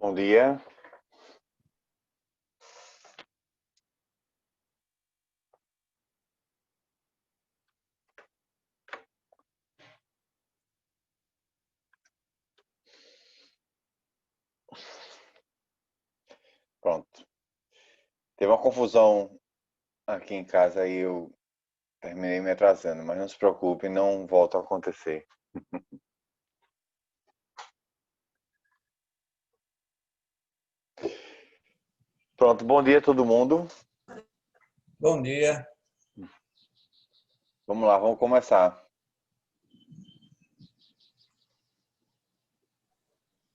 Bom dia. Pronto. Teve uma confusão aqui em casa e eu terminei me atrasando, mas não se preocupe, não volta a acontecer. Pronto, bom dia a todo mundo. Bom dia. Vamos lá, vamos começar.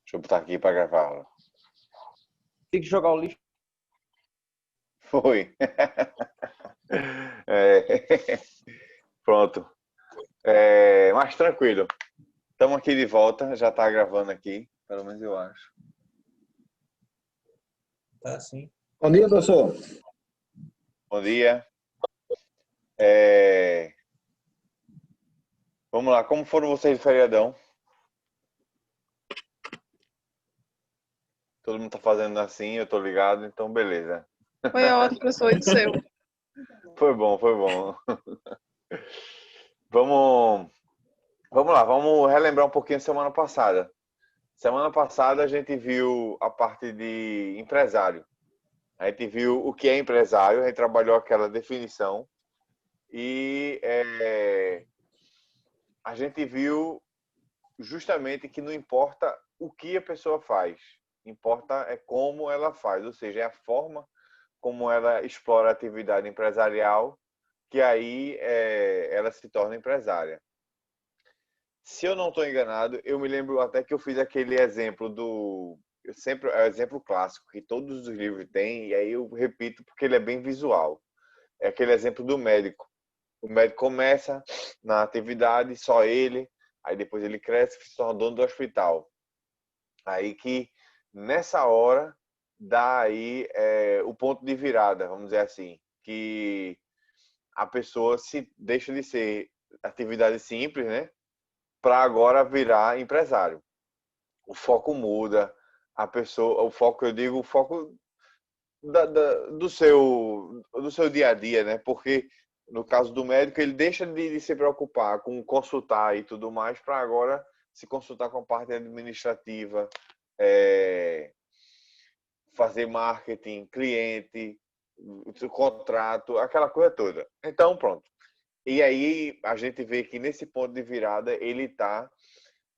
Deixa eu botar aqui para gravar a aula. Tem que jogar o lixo. Foi. É, pronto. Mas tranquilo. Estamos aqui de volta, já está gravando aqui, pelo menos eu acho. Tá sim. Bom dia, professor. Bom dia. É, Vamos lá, como foram vocês de feriadão? Todo mundo tá fazendo assim, eu tô ligado, então beleza. Foi ótimo, professor, e do seu? Foi bom, foi bom. Vamos, vamos lá, vamos relembrar um pouquinho a semana passada. Semana passada a gente viu a parte de empresário. A gente viu o que é empresário, a gente trabalhou aquela definição e a gente viu justamente que não importa o que a pessoa faz, importa é como ela faz, ou seja, é a forma como ela explora a atividade empresarial que aí ela se torna empresária. Se eu não estou enganado, eu me lembro até que eu fiz aquele exemplo sempre é o exemplo clássico que todos os livros têm, e aí eu repito porque ele é bem visual. É aquele exemplo do médico. O médico começa na atividade, só ele, aí depois ele cresce e se torna dono do hospital. Aí que nessa hora dá aí o ponto de virada, vamos dizer assim, que a pessoa se deixa de ser atividade simples, né, para agora virar empresário. O foco muda, a pessoa, o foco, eu digo, o foco do seu dia a dia, né? Porque no caso do médico, ele deixa de se preocupar com consultar e tudo mais para agora se consultar com a parte administrativa, é, fazer marketing, cliente, contrato, aquela coisa toda. Então, pronto. E aí a gente vê que nesse ponto de virada ele está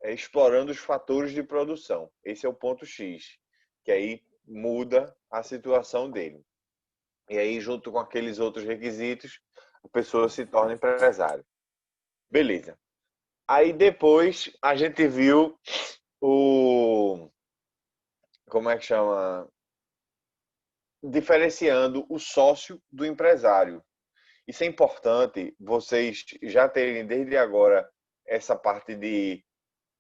explorando os fatores de produção. Esse é o ponto X, que aí muda a situação dele. E aí, junto com aqueles outros requisitos, a pessoa se torna empresário. Beleza. Aí depois a gente viu o. Como é que chama? Diferenciando o sócio do empresário. Isso é importante vocês já terem desde agora essa parte de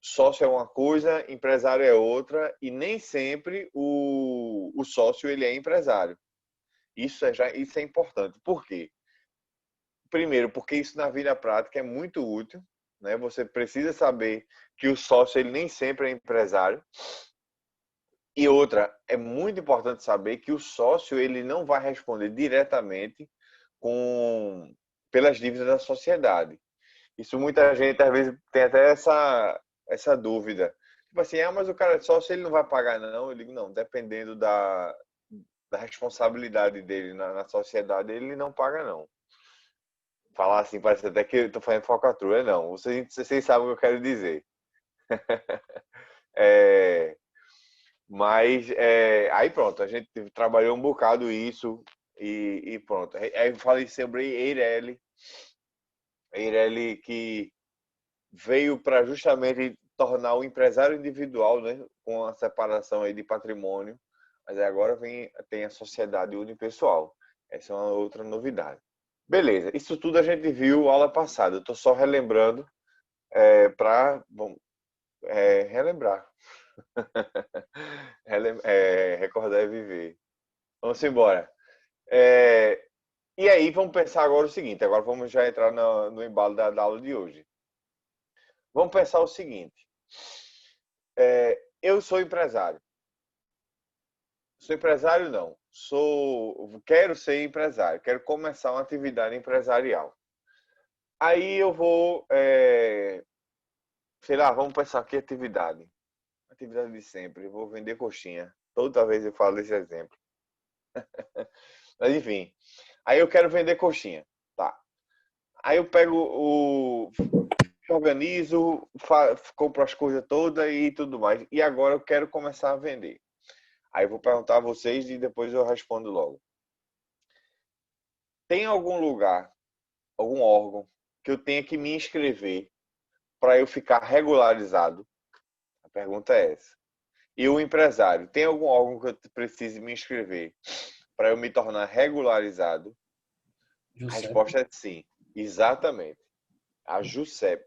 sócio é uma coisa, empresário é outra, e nem sempre o sócio ele é empresário. Isso é importante. Por quê? Primeiro, porque isso na vida prática é muito útil, né? Você precisa saber que o sócio ele nem sempre é empresário. E outra, é muito importante saber que o sócio ele não vai responder diretamente pelas dívidas da sociedade. Isso muita gente às vezes tem até essa dúvida. Tipo assim, mas o cara é sócio, ele não vai pagar não? Eu digo, não, dependendo da responsabilidade dele na sociedade, ele não paga não. Falar assim, parece até que eu tô fazendo falcatrua, não. Vocês sabem o que eu quero dizer. É, mas aí pronto, a gente trabalhou um bocado isso e pronto. Aí eu falei sobre Eireli que veio para justamente tornar o empresário individual, né, com a separação aí de patrimônio, mas agora tem a sociedade unipessoal. Essa é uma outra novidade. Beleza, isso tudo a gente viu aula passada. Eu estou só relembrando para relembrar. Recordar e viver. Vamos embora. E aí, vamos pensar agora o seguinte. Agora vamos já entrar no embalo da aula de hoje. Vamos pensar o seguinte. Eu sou empresário. Sou empresário, não. Quero ser empresário, quero começar uma atividade empresarial. Aí eu vou, sei lá, vamos pensar que atividade. Atividade de sempre, eu vou vender coxinha. Toda vez eu falo esse exemplo. Mas enfim, aí eu quero vender coxinha, tá? Aí eu pego organizo, compro as coisas todas e tudo mais. E agora eu quero começar a vender. Aí eu vou perguntar a vocês e depois eu respondo logo. Tem algum lugar, algum órgão que eu tenha que me inscrever para eu ficar regularizado? A pergunta é essa. E o empresário, tem algum órgão que eu precise me inscrever para eu me tornar regularizado? A resposta é sim, exatamente. A JUSEP.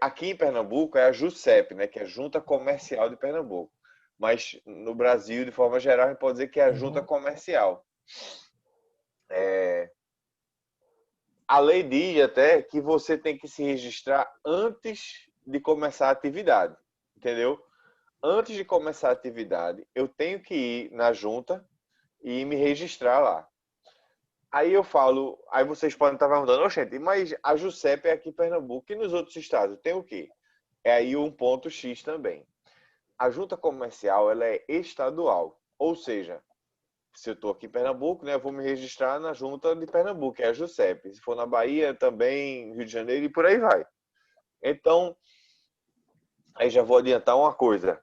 Aqui em Pernambuco é a JUSEP, né, que é a Junta Comercial de Pernambuco. Mas no Brasil, de forma geral, a gente pode dizer que é a Junta Comercial. A lei diz até que você tem que se registrar antes de começar a atividade, entendeu? Antes de começar a atividade, eu tenho que ir na junta e me registrar lá. Aí eu falo, aí vocês podem estar perguntando, oxente, mas a JUSEP é aqui em Pernambuco e nos outros estados tem o quê? É aí um ponto X também. A junta comercial, ela é estadual, ou seja, se eu estou aqui em Pernambuco, né, eu vou me registrar na junta de Pernambuco, que é a JUSEP. Se for na Bahia, também, Rio de Janeiro e por aí vai. Então, aí já vou adiantar uma coisa.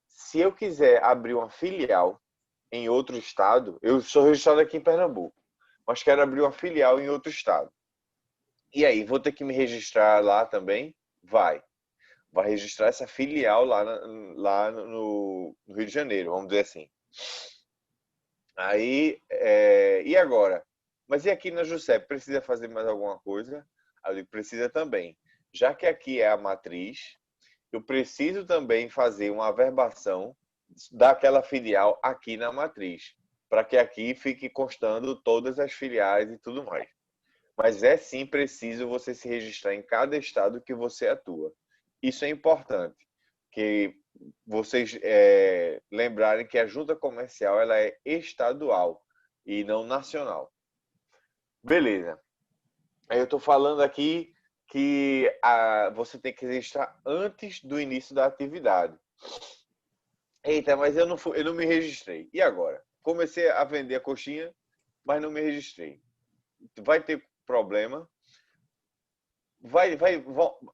Se eu quiser abrir uma filial em outro estado, eu sou registrado aqui em Pernambuco, mas quero abrir uma filial em outro estado. E aí, vou ter que me registrar lá também? Vai registrar essa filial lá no Rio de Janeiro, vamos dizer assim. Aí, e agora? Mas e aqui na JUSEP, precisa fazer mais alguma coisa? Aí eu digo, precisa também. Já que aqui é a matriz, eu preciso também fazer uma averbação daquela filial aqui na matriz, para que aqui fique constando todas as filiais e tudo mais. Mas é sim preciso você se registrar em cada estado que você atua. Isso é importante, que vocês lembrarem que a junta comercial ela é estadual e não nacional. Beleza. Aí eu estou falando aqui que você tem que registrar antes do início da atividade. Eita, mas eu não me registrei. E agora? Comecei a vender a coxinha, mas não me registrei. Vai ter problema.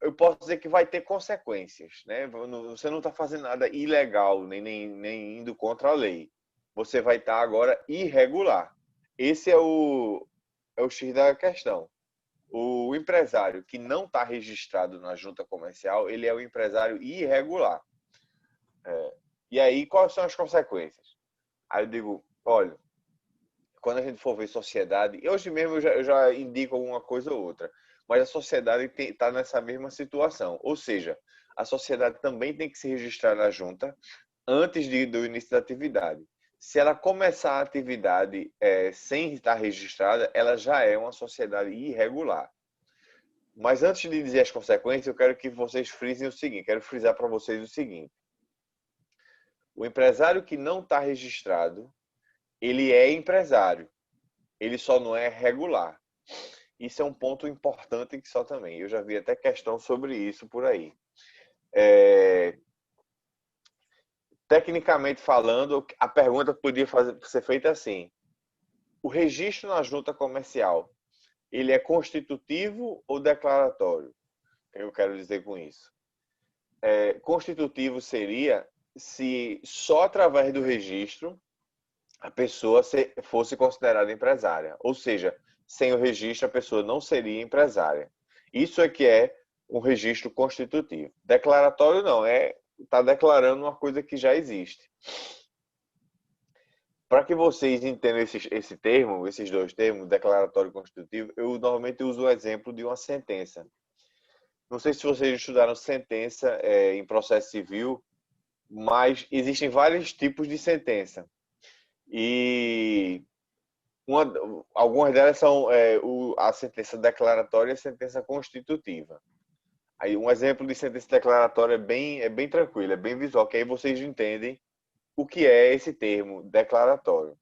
Eu posso dizer que vai ter consequências, né? Você não está fazendo nada ilegal, nem indo contra a lei. Você vai estar agora irregular. Esse é o X da questão. O empresário que não está registrado na junta comercial, ele é o empresário irregular. E aí, quais são as consequências? Aí eu digo, olha, quando a gente for ver sociedade, hoje mesmo eu já indico alguma coisa ou outra, mas a sociedade está nessa mesma situação. Ou seja, a sociedade também tem que se registrar na junta antes do início da atividade. Se ela começar a atividade sem estar registrada, ela já é uma sociedade irregular. Mas antes de dizer as consequências, eu quero que vocês frisem o seguinte, quero frisar para vocês o seguinte. O empresário que não está registrado, ele é empresário. Ele só não é regular. Isso é um ponto importante que só também. Eu já vi até questão sobre isso por aí. Tecnicamente falando, a pergunta podia ser feita assim. O registro na junta comercial, ele é constitutivo ou declaratório? O que eu quero dizer com isso? Constitutivo seria se só através do registro a pessoa fosse considerada empresária. Ou seja, sem o registro a pessoa não seria empresária. Isso é que é um registro constitutivo. Declaratório não, está declarando uma coisa que já existe. Para que vocês entendam esse termo, esses dois termos, declaratório e constitutivo, eu normalmente uso o exemplo de uma sentença. Não sei se vocês estudaram sentença em processo civil, mas existem vários tipos de sentença. E algumas delas são a sentença declaratória e a sentença constitutiva. Aí um exemplo de sentença declaratória é bem tranquilo, é bem visual, que aí vocês entendem o que é esse termo declaratório.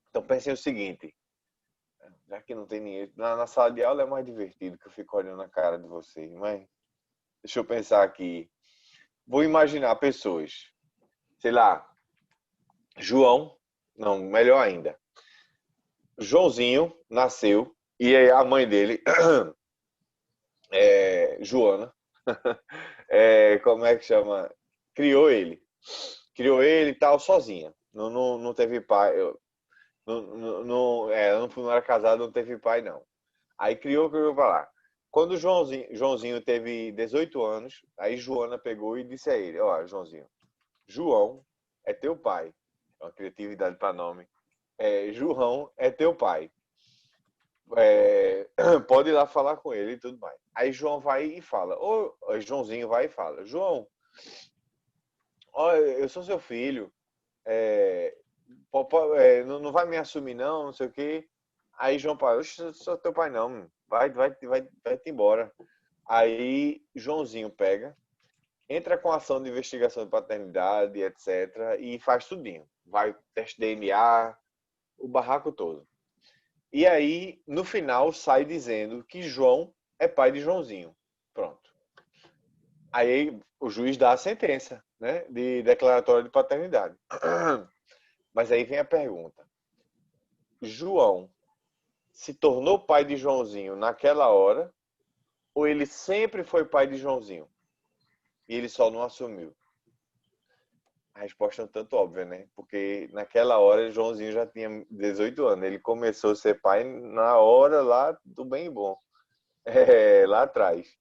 Então, pensem o seguinte, já que não tem ninguém, na sala de aula é mais divertido, que eu fico olhando na cara de vocês, mas deixa eu pensar aqui. Vou imaginar pessoas, sei lá, João, não, melhor ainda. Joãozinho nasceu e aí a mãe dele, Joana, como é que chama? Criou ele. Criou ele e tal, sozinha. Não teve pai. Não era casado, não teve pai, não. Aí criou pra lá. Quando o Joãozinho teve 18 anos, aí Joana pegou e disse a ele, ó, Joãozinho, João é teu pai. É uma criatividade para nome. João é teu pai. Pode ir lá falar com ele e tudo mais. Aí João vai e fala, Joãozinho vai e fala, João, ó, eu sou seu filho, é, não vai me assumir não, não sei o quê. Aí João pai, eu sou teu pai não, vai-te embora. Aí Joãozinho pega, entra com ação de investigação de paternidade, etc. E faz tudinho. Vai teste DNA, o barraco todo. E aí, no final, sai dizendo que João é pai de Joãozinho. Pronto. Aí o juiz dá a sentença, né, de declaratória de paternidade. Mas aí vem a pergunta. João se tornou pai de Joãozinho naquela hora ou ele sempre foi pai de Joãozinho? E ele só não assumiu? A resposta é um tanto óbvia, né? Porque naquela hora Joãozinho já tinha 18 anos. Ele começou a ser pai na hora lá do bem e bom. Lá atrás.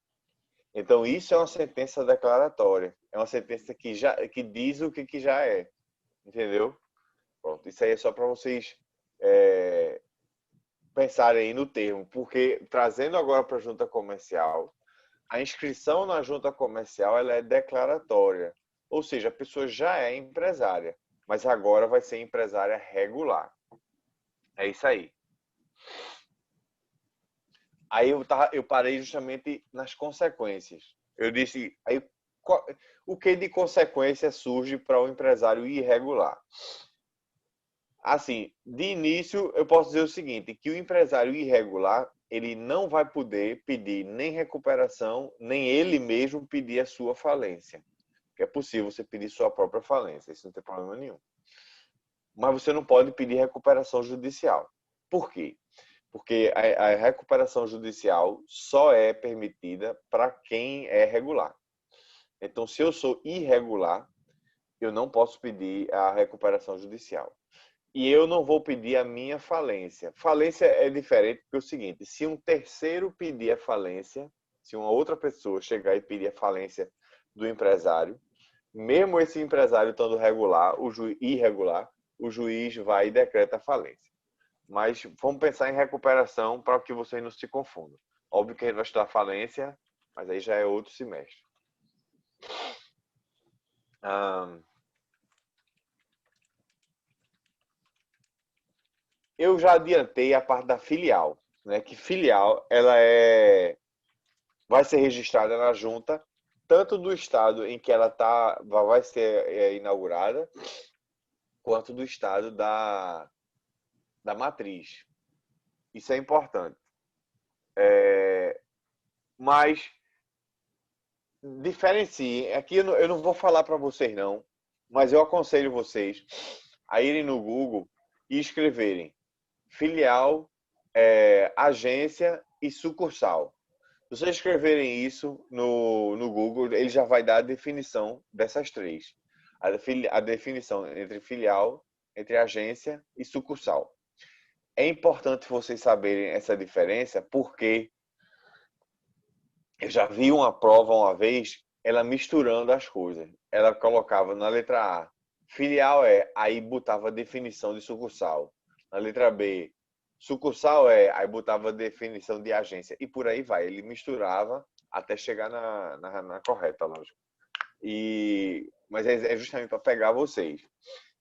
Então isso é uma sentença declaratória. É uma sentença que diz o que já é. Entendeu? Pronto. Isso aí é só para vocês pensarem aí no termo. Porque trazendo agora para a junta comercial, a inscrição na junta comercial ela é declaratória. Ou seja, a pessoa já é empresária, mas agora vai ser empresária regular. É isso aí. Aí eu parei justamente nas consequências. Eu disse, aí, o que de consequência surge para o empresário irregular? Assim, de início, eu posso dizer o seguinte, que o empresário irregular, ele não vai poder pedir nem recuperação, nem ele mesmo pedir a sua falência. Que é possível você pedir sua própria falência, isso não tem problema nenhum. Mas você não pode pedir recuperação judicial. Por quê? Porque a recuperação judicial só é permitida para quem é regular. Então, se eu sou irregular, eu não posso pedir a recuperação judicial. E eu não vou pedir a minha falência. Falência é diferente porque é o seguinte, se um terceiro pedir a falência, se uma outra pessoa chegar e pedir a falência do empresário, mesmo esse empresário estando regular, irregular, o juiz vai e decreta a falência. Mas vamos pensar em recuperação para que vocês não se confundam. Óbvio que a gente vai estudar falência, mas aí já é outro semestre. Eu já adiantei a parte da filial, né? Que filial ela vai ser registrada na junta, tanto do estado em que ela vai ser inaugurada, quanto do estado da matriz. Isso é importante. Mas diferenciem. Aqui eu não vou falar para vocês não, mas eu aconselho vocês a irem no Google e escreverem filial, agência e sucursal. Se vocês escreverem isso no Google, ele já vai dar a definição dessas três. A definição entre filial, entre agência e sucursal. É importante vocês saberem essa diferença, porque eu já vi uma prova uma vez, ela misturando as coisas. Ela colocava na letra A, filial aí botava a definição de sucursal. Na letra B, sucursal aí botava a definição de agência. E por aí vai. Ele misturava até chegar na correta, lógico. Mas é justamente para pegar vocês.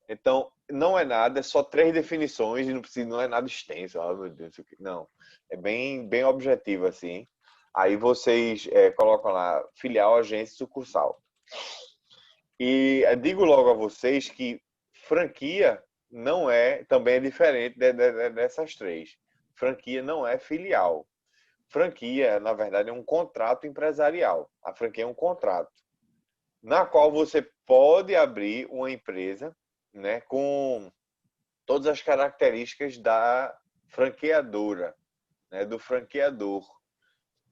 Então, não é nada, é só 3 definições e não é nada extenso. Oh, meu Deus, não. É bem objetivo, assim. Aí vocês colocam lá filial, agência e sucursal. E digo logo a vocês que franquia não é, também é diferente dessas três. Franquia não é filial. Franquia, na verdade, é um contrato empresarial. A franquia é um contrato na qual você pode abrir uma empresa, né, com todas as características da franqueadora, né, do franqueador.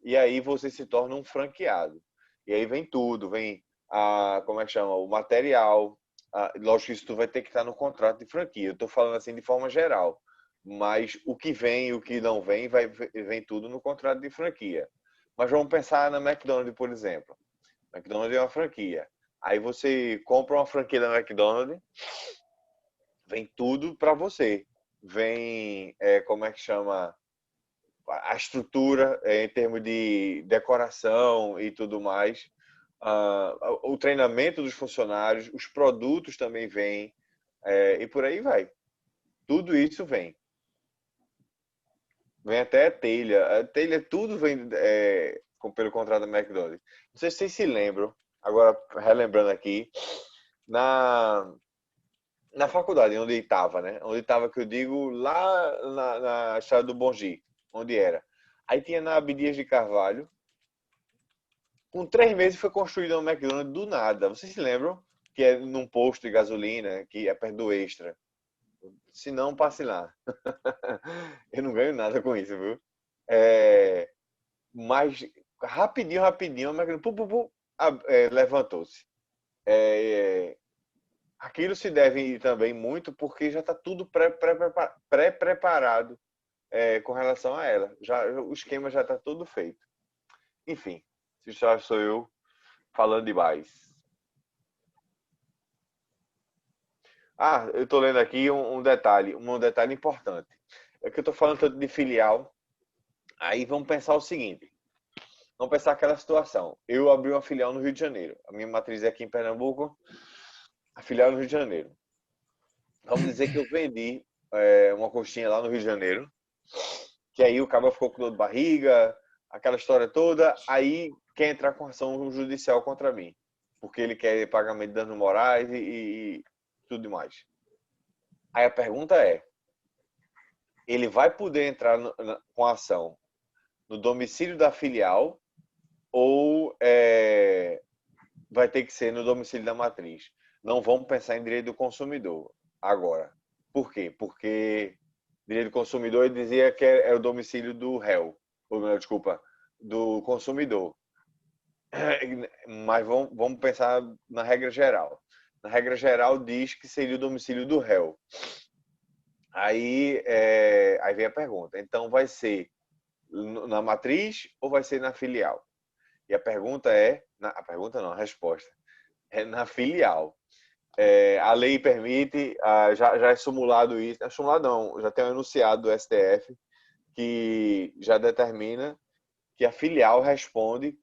E aí você se torna um franqueado. E aí vem tudo, vem como é que chama? O material. Lógico que isso tu vai ter que estar no contrato de franquia. Eu estou falando assim de forma geral. Mas o que vem e o que não vem, vem tudo no contrato de franquia. Mas vamos pensar na McDonald's, por exemplo. McDonald's é uma franquia. Aí você compra uma franquia da McDonald's, vem tudo para você. Vem, como é que chama? A estrutura em termos de decoração e tudo mais, o treinamento dos funcionários, os produtos também vêm, e por aí vai. Tudo isso vem. Vem até a telha. A telha, tudo vem pelo contrato da McDonald's. Não sei se vocês se lembram, agora relembrando aqui, na faculdade onde estava, né? Onde estava, que eu digo, lá na estrada do Bongi, onde era. Aí tinha na Abdias de Carvalho. Com 3 meses foi construída uma McDonald's do nada. Vocês se lembram? Que é num posto de gasolina, que é perto do Extra. Se não, passe lá. Eu não ganho nada com isso, viu? Mas rapidinho, rapidinho, a McDonald's levantou-se. Aquilo se deve também muito porque já está tudo pré-preparado com relação a ela. O esquema já está todo feito. Enfim, se já sou eu falando demais. Eu estou lendo aqui um detalhe importante. É que eu estou falando tanto de filial. Aí vamos pensar o seguinte. Vamos pensar aquela situação. Eu abri uma filial no Rio de Janeiro. A minha matriz é aqui em Pernambuco. A filial no Rio de Janeiro. Vamos dizer que eu vendi uma coxinha lá no Rio de Janeiro. Que aí o cara ficou com dor de barriga, aquela história toda. Aí quer entrar com ação judicial contra mim. Porque ele quer pagamento de danos morais e tudo mais. Aí a pergunta é, ele vai poder entrar com a ação no domicílio da filial ou vai ter que ser no domicílio da matriz? Não vamos pensar em direito do consumidor agora. Por quê? Porque direito do consumidor ele dizia que é o domicílio do réu, ou melhor, desculpa, do consumidor. Mas vamos pensar na regra geral. Na regra geral diz que seria o domicílio do réu. Aí vem a pergunta. Então vai ser na matriz ou vai ser na filial? E a pergunta a resposta é na filial. A lei permite, já é simulado isso, simulado não, já tem um enunciado do STF que já determina que a filial responde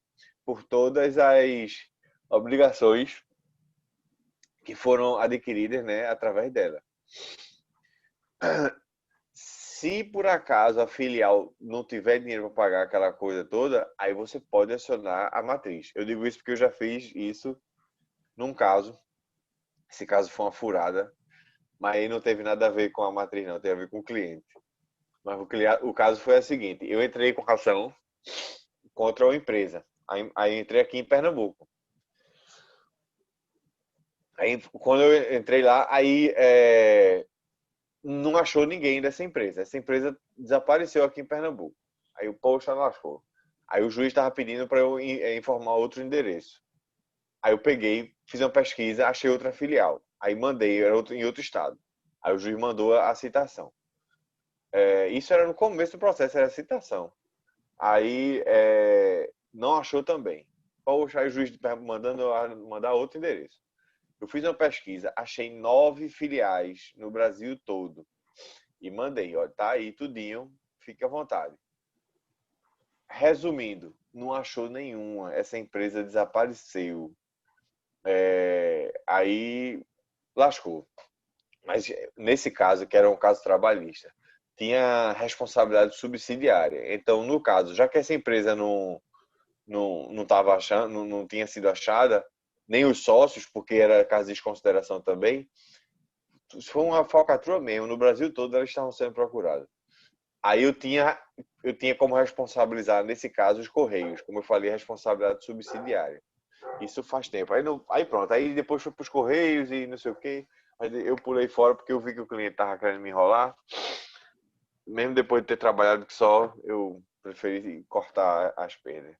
por todas as obrigações que foram adquiridas, né, através dela. Se por acaso a filial não tiver dinheiro para pagar aquela coisa toda, aí você pode acionar a matriz. Eu digo isso porque eu já fiz isso num caso. Esse caso foi uma furada, mas aí não teve nada a ver com a matriz, não, teve a ver com o cliente. Mas o caso foi o seguinte: eu entrei com ação contra uma empresa. Aí entrei aqui em Pernambuco. Aí quando eu entrei lá, aí não achou ninguém dessa empresa. Essa empresa desapareceu aqui em Pernambuco. Aí o poxa, lascou. Aí o juiz estava pedindo para eu informar outro endereço. Aí eu peguei, fiz uma pesquisa, achei outra filial. Aí mandei, era em outro estado. Aí o juiz mandou a citação. Isso era no começo do processo, era a citação. Aí não achou também. Poxa, aí o juiz mandando mandar outro endereço. Eu fiz uma pesquisa, achei 9 filiais no Brasil todo. E mandei, ó, tá aí tudinho, fique à vontade. Resumindo, não achou nenhuma. Essa empresa desapareceu. Aí lascou. Mas nesse caso, que era um caso trabalhista, tinha responsabilidade subsidiária. Então, no caso, já que essa empresa não tava achando, não tinha sido achada, nem os sócios, porque era caso de desconsideração também. Foi uma falcatrua mesmo. No Brasil todo elas estavam sendo procuradas. Aí eu tinha como responsabilizar, nesse caso, os Correios. Como eu falei, responsabilidade subsidiária. Isso faz tempo. Aí pronto. Aí depois foi para os Correios e não sei o quê. Mas eu pulei fora porque eu vi que o cliente estava querendo me enrolar. Mesmo depois de ter trabalhado que só, eu preferi cortar as perdas.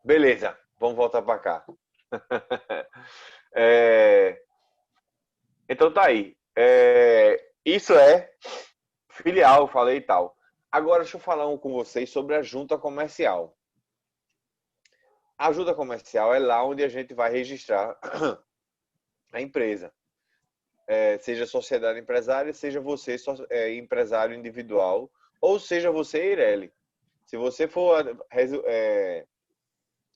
Beleza, vamos voltar para cá. Então tá aí. Isso é filial, eu falei e tal. Agora deixa eu falar com vocês sobre a junta comercial. A junta comercial é lá onde a gente vai registrar a empresa. Seja sociedade empresária, seja você empresário individual, ou seja você Eireli. Se você for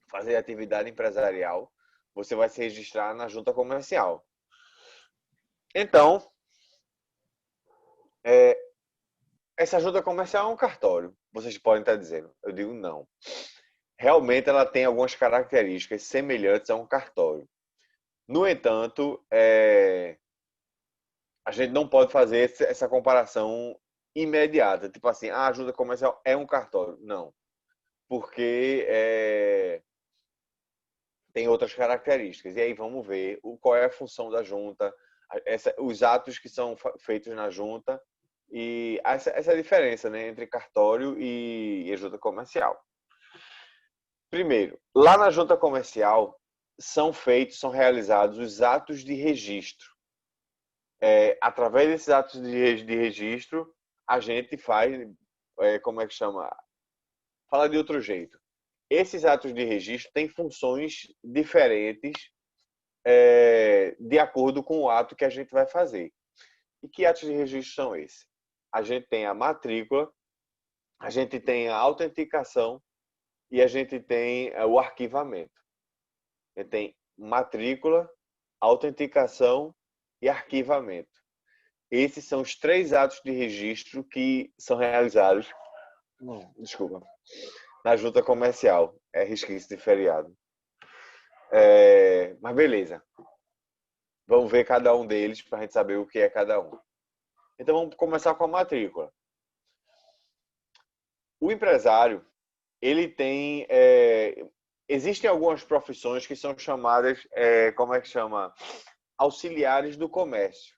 fazer atividade empresarial, você vai se registrar na junta comercial. Então, essa junta comercial é um cartório. Vocês podem estar dizendo. Eu digo não. Realmente ela tem algumas características semelhantes a um cartório. No entanto, a gente não pode fazer essa comparação imediata. Tipo assim, a junta comercial é um cartório. Não. Porque tem outras características. E aí vamos ver qual é a função da junta, os atos que são feitos na junta e essa diferença, né, entre cartório e junta comercial. Primeiro, lá na junta comercial são realizados os atos de registro. Através desses atos de registro, a gente faz, como é que chama? Fala de outro jeito. Esses atos de registro têm funções diferentes de acordo com o ato que a gente vai fazer. E que atos de registro são esses? A gente tem a matrícula, a gente tem a autenticação e a gente tem o arquivamento. A gente tem matrícula, autenticação e arquivamento. Esses são os 3 atos de registro que são realizados, na junta comercial. É resquício de feriado. Mas beleza. Vamos ver cada um deles para a gente saber o que é cada um. Então vamos começar com a matrícula. O empresário, ele tem... existem algumas profissões que são chamadas, como é que chama? Auxiliares do comércio.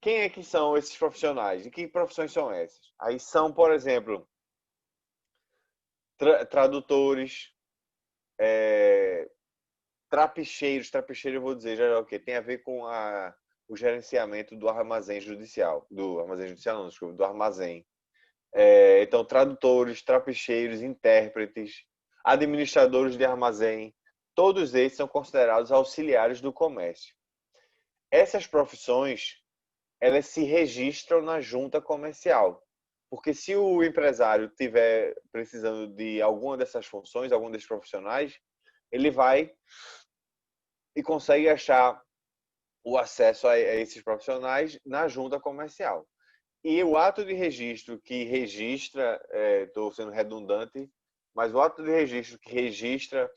Quem é que são esses profissionais? E que profissões são essas? Aí são, por exemplo, tradutores, trapicheiros. Trapicheiro eu vou dizer já é o quê? Tem a ver com o gerenciamento do armazém judicial. Do armazém judicial, não, desculpa, do armazém. Então, tradutores, trapicheiros, intérpretes, administradores de armazém, todos esses são considerados auxiliares do comércio. Essas profissões, elas se registram na junta comercial. Porque se o empresário estiver precisando de alguma dessas funções, algum desses profissionais, ele vai e consegue achar o acesso a esses profissionais na junta comercial. E o ato de registro que registra, estou sendo redundante, mas o ato de registro que registra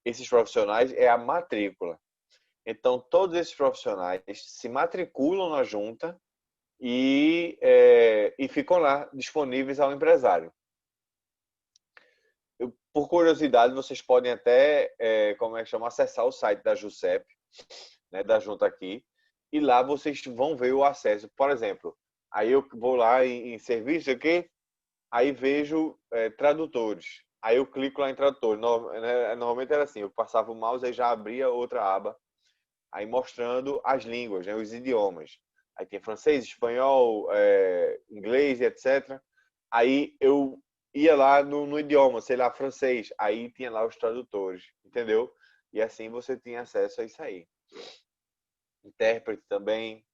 esses profissionais é a matrícula. Então, todos esses profissionais se matriculam na junta e ficam lá disponíveis ao empresário. Por curiosidade, vocês podem até, acessar o site da JUSEP, né, da junta aqui, e lá vocês vão ver o acesso. Por exemplo, aí eu vou lá em serviço aqui, aí vejo tradutores. Aí eu clico lá em tradutor. Normalmente era assim, eu passava o mouse e já abria outra aba, aí mostrando as línguas, né, os idiomas. Aí tem francês, espanhol, inglês, etc. Aí eu ia lá no idioma, sei lá, francês. Aí tinha lá os tradutores, entendeu? E assim você tinha acesso a isso aí. Intérprete também.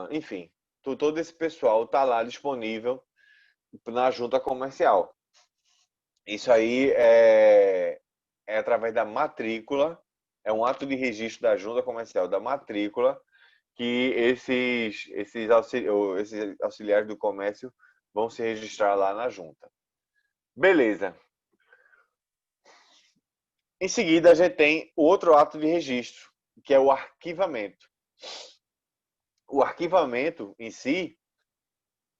Enfim, todo esse pessoal está lá disponível na junta comercial. Isso aí é através da matrícula, é um ato de registro da junta comercial da matrícula que esses auxiliares do comércio vão se registrar lá na junta. Beleza. Em seguida, a gente tem outro ato de registro, que é o arquivamento. O arquivamento em si,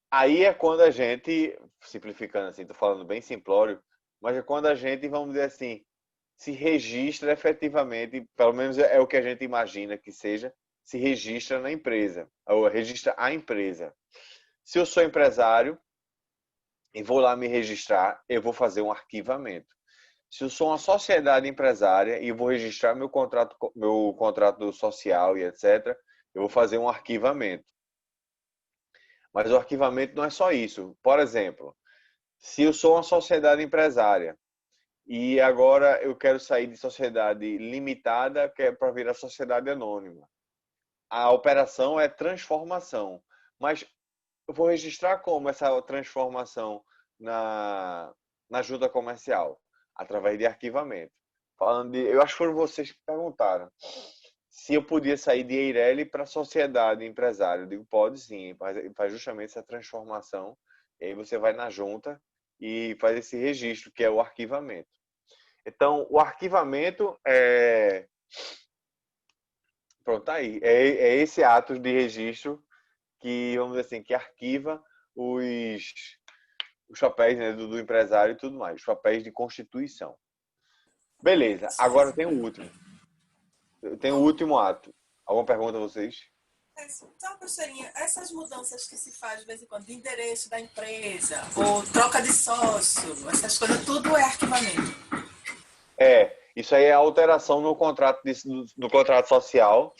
aí é quando a gente, simplificando assim, estou falando bem simplório, mas é quando a gente, vamos dizer assim, se registra efetivamente, pelo menos é o que a gente imagina que seja, se registra na empresa, ou registra a empresa. Se eu sou empresário e vou lá me registrar, eu vou fazer um arquivamento. Se eu sou uma sociedade empresária e vou registrar meu contrato social e etc., eu vou fazer um arquivamento. Mas o arquivamento não é só isso. Por exemplo, se eu sou uma sociedade empresária e agora eu quero sair de sociedade limitada, que é para virar sociedade anônima. A operação é transformação. Mas eu vou registrar como essa transformação na junta comercial? Através de arquivamento. Eu acho que foram vocês que perguntaram se eu podia sair de Eireli para a sociedade empresária. Eu digo, pode sim, faz justamente essa transformação. E aí você vai na junta e faz esse registro, que é o arquivamento. Então, o arquivamento é... Pronto, tá aí. É esse ato de registro que, vamos dizer assim, que arquiva os papéis, né, do empresário e tudo mais, os papéis de constituição. Beleza, agora tem o último. Tem o último ato. Alguma pergunta a vocês? Então, professorinha, essas mudanças que se faz de vez em quando, de endereço da empresa, ou troca de sócio, essas coisas, tudo é arquivamento. Isso aí é alteração no contrato, no contrato social,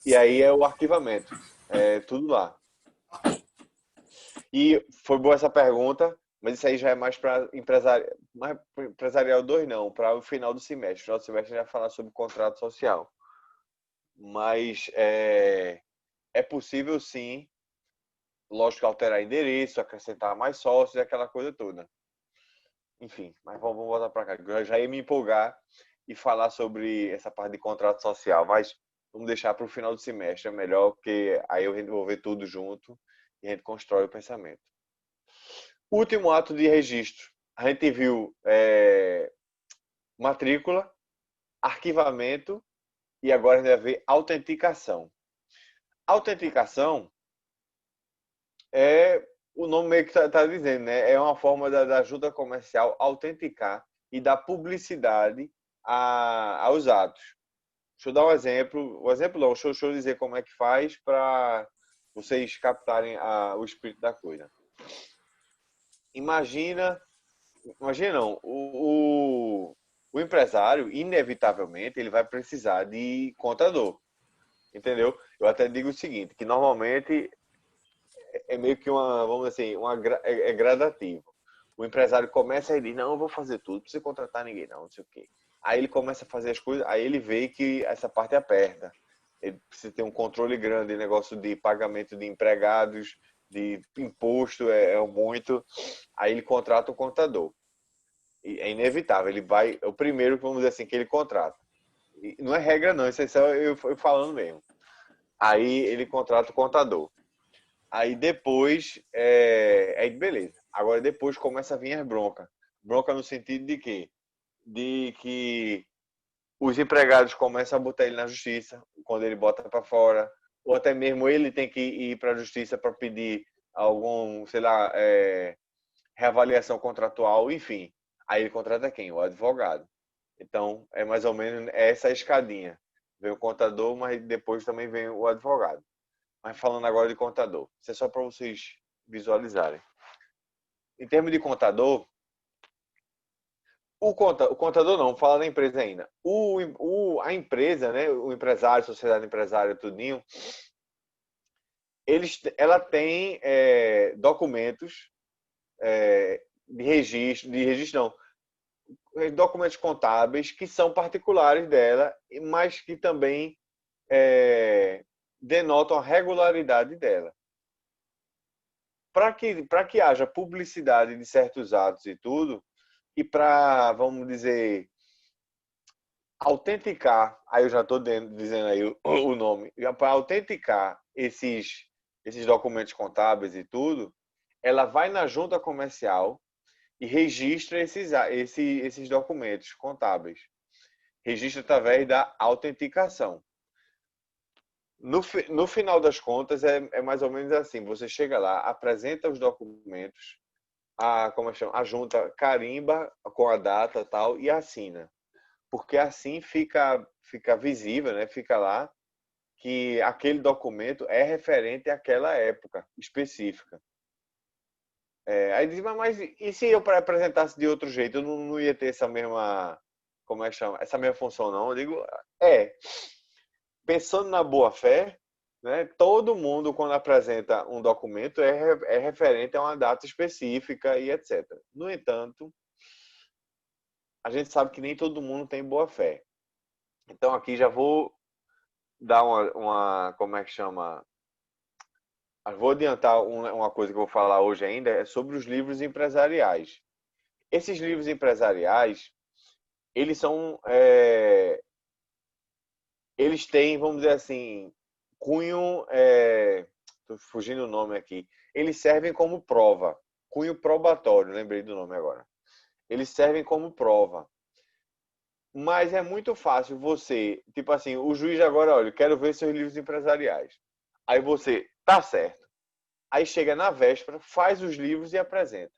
e aí é o arquivamento. É tudo lá. E foi boa essa pergunta, mas isso aí já é mais para empresarial 2 não, para o final do semestre. No final do semestre a gente vai falar sobre contrato social. Mas é possível sim, lógico, alterar endereço, acrescentar mais sócios, aquela coisa toda. Enfim, mas vamos voltar para cá. Eu já ia me empolgar e falar sobre essa parte de contrato social, mas vamos deixar para o final do semestre, é melhor, porque aí eu vou ver tudo junto e a gente constrói o pensamento. Último ato de registro. A gente viu matrícula, arquivamento e agora a gente vai ver autenticação. Autenticação é o nome meio que está dizendo, né? É uma forma da junta comercial autenticar e dar publicidade aos atos. Deixa eu dar um exemplo. O exemplo não, deixa eu dizer como é que faz para vocês captarem o espírito da coisa. Imagina não, o empresário, inevitavelmente, ele vai precisar de contador. Entendeu? Eu até digo o seguinte, que normalmente é meio que vamos dizer assim, é gradativo. O empresário começa e diz, não, eu vou fazer tudo, não precisa contratar ninguém não, não sei o quê. Aí ele começa a fazer as coisas, aí ele vê que essa parte aperta. Ele precisa ter um controle grande, negócio de pagamento de empregados, de imposto, é muito. Aí ele contrata o contador. E é inevitável, ele vai, é o primeiro, vamos dizer assim, que ele contrata. E não é regra não, isso é só eu falando mesmo. Aí ele contrata o contador. Aí depois, aí beleza. Agora depois começa a vir as broncas. Bronca no sentido de quê? De que os empregados começam a botar ele na justiça, quando ele bota para fora. Ou até mesmo ele tem que ir para a justiça para pedir algum, sei lá, reavaliação contratual, enfim. Aí ele contrata quem? O advogado. Então, é mais ou menos essa escadinha. Vem o contador, mas depois também vem o advogado. Mas falando agora de contador, isso é só para vocês visualizarem. Em termos de contador, o contador não, fala da empresa ainda. A empresa, né, o empresário, sociedade empresária, tudinho, ela tem documentos de registro não, documentos contábeis que são particulares dela, mas que também denotam a regularidade dela. Para que haja publicidade de certos atos e tudo, e para, vamos dizer, autenticar, aí eu já estou dizendo aí o nome, para autenticar esses documentos contábeis e tudo, ela vai na junta comercial e registra esses documentos contábeis. Registro através da autenticação. No final das contas, é mais ou menos assim. Você chega lá, apresenta os documentos, como é que chama? A junta carimba com a data e tal e assina. Porque assim fica visível, né? Fica lá que aquele documento é referente àquela época específica. Aí diz, mas e se eu apresentasse de outro jeito? Eu não ia ter essa mesma, como é que chama? Essa mesma função, não? Eu digo, pensando na boa-fé, né? Todo mundo, quando apresenta um documento, é referente a uma data específica e etc. No entanto, a gente sabe que nem todo mundo tem boa-fé. Então, aqui já vou dar como é que chama? Vou adiantar uma coisa que eu vou falar hoje ainda, é sobre os livros empresariais. Esses livros empresariais, eles são, eles têm, vamos dizer assim, cunho, estou fugindo o nome aqui, eles servem como prova, cunho probatório, lembrei do nome agora. Eles servem como prova. Mas é muito fácil você, tipo assim, o juiz agora, olha, eu quero ver seus livros empresariais. Aí você, tá certo. Aí chega na véspera, faz os livros e apresenta.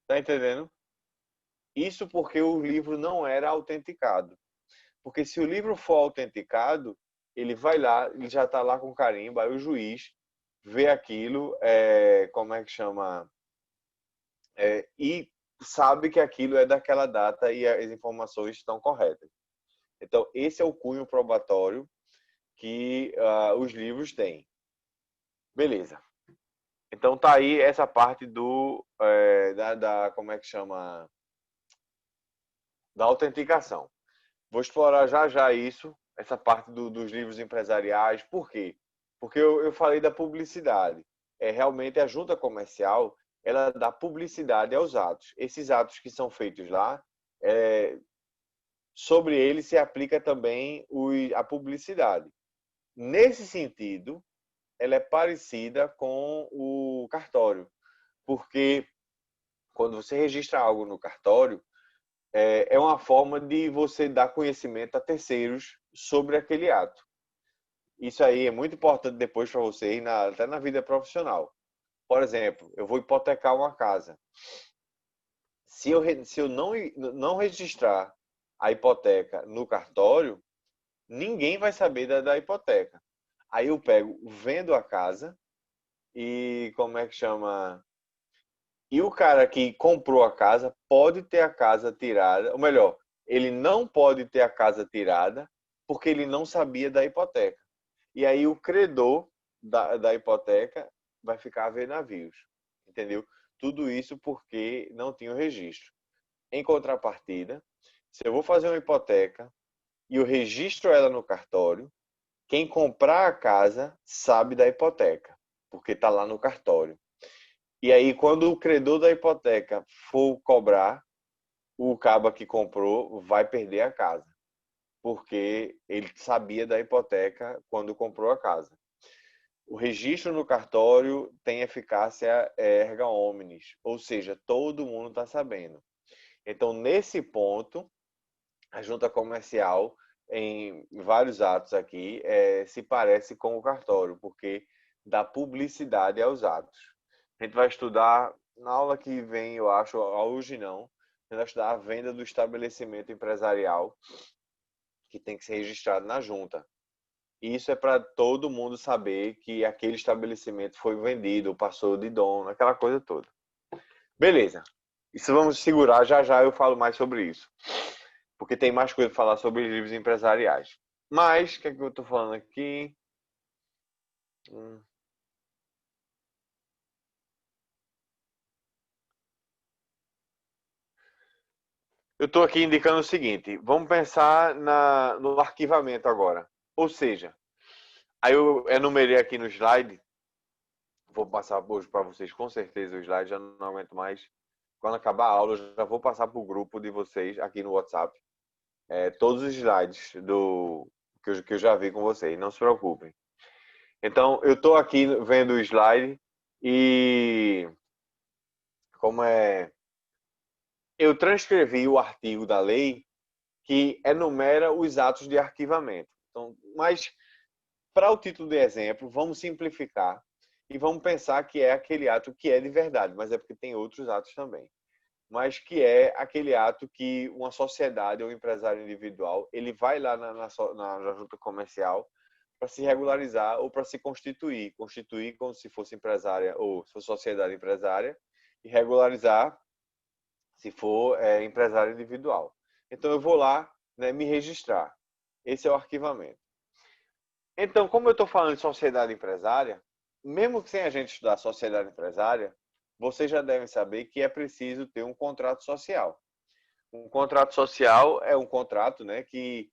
Tá entendendo? Isso porque o livro não era autenticado. Porque se o livro for autenticado, ele vai lá, ele já está lá com carimbo, aí o juiz vê aquilo, como é que chama? E sabe que aquilo é daquela data e as informações estão corretas. Então, esse é o cunho probatório que os livros têm. Beleza. Então, tá aí essa parte como é que chama? Da autenticação. Vou explorar já isso, essa parte dos livros empresariais. Por quê? Porque eu falei da publicidade. Realmente a junta comercial, ela dá publicidade aos atos. Esses atos que são feitos lá, sobre eles se aplica também a publicidade. Nesse sentido, ela é parecida com o cartório, porque quando você registra algo no cartório, é uma forma de você dar conhecimento a terceiros sobre aquele ato. Isso aí é muito importante depois para você, até na vida profissional. Por exemplo, eu vou hipotecar uma casa. Se eu não registrar a hipoteca no cartório, ninguém vai saber da hipoteca. Aí eu vendo a casa e como é que chama? E o cara que comprou a casa pode ter a casa tirada, ou melhor, ele não pode ter a casa tirada porque ele não sabia da hipoteca. E aí o credor da hipoteca vai ficar a ver navios, entendeu? Tudo isso porque não tinha o registro. Em contrapartida, se eu vou fazer uma hipoteca e eu registro ela no cartório, quem comprar a casa sabe da hipoteca, porque está lá no cartório. E aí, quando o credor da hipoteca for cobrar, o caba que comprou vai perder a casa, porque ele sabia da hipoteca quando comprou a casa. O registro no cartório tem eficácia erga omnes, ou seja, todo mundo está sabendo. Então, nesse ponto, a junta comercial, em vários atos aqui, se parece com o cartório, porque dá publicidade aos atos. A gente vai estudar, na aula que vem, eu acho, hoje não, a gente vai estudar a venda do estabelecimento empresarial, que tem que ser registrado na junta. Isso é para todo mundo saber que aquele estabelecimento foi vendido, passou de dono, aquela coisa toda. Beleza. Isso vamos segurar, já eu falo mais sobre isso. Porque tem mais coisa para falar sobre livros empresariais. Mas, o que é que eu estou falando aqui? Eu estou aqui indicando o seguinte, vamos pensar no arquivamento agora. Ou seja, aí eu enumerei aqui no slide, vou passar hoje para vocês com certeza o slide, já não aguento mais. Quando acabar a aula, eu já vou passar para o grupo de vocês aqui no WhatsApp. Todos os slides que eu já vi com vocês, não se preocupem. Então, eu estou aqui vendo o slide e eu transcrevi o artigo da lei que enumera os atos de arquivamento. Então, mas, para o título de exemplo, vamos simplificar e vamos pensar que é aquele ato que é de verdade, mas é porque tem outros atos também. Mas que é aquele ato que uma sociedade ou um empresário individual, ele vai lá na junta comercial para se regularizar ou para se constituir. Constituir como se fosse empresária ou se fosse sociedade empresária e regularizar se for empresário individual. Então, eu vou lá, né, me registrar. Esse é o arquivamento. Então, como eu estou falando de sociedade empresária, mesmo que sem a gente estudar sociedade empresária, vocês já devem saber que é preciso ter um contrato social. Um contrato social é um contrato, né, que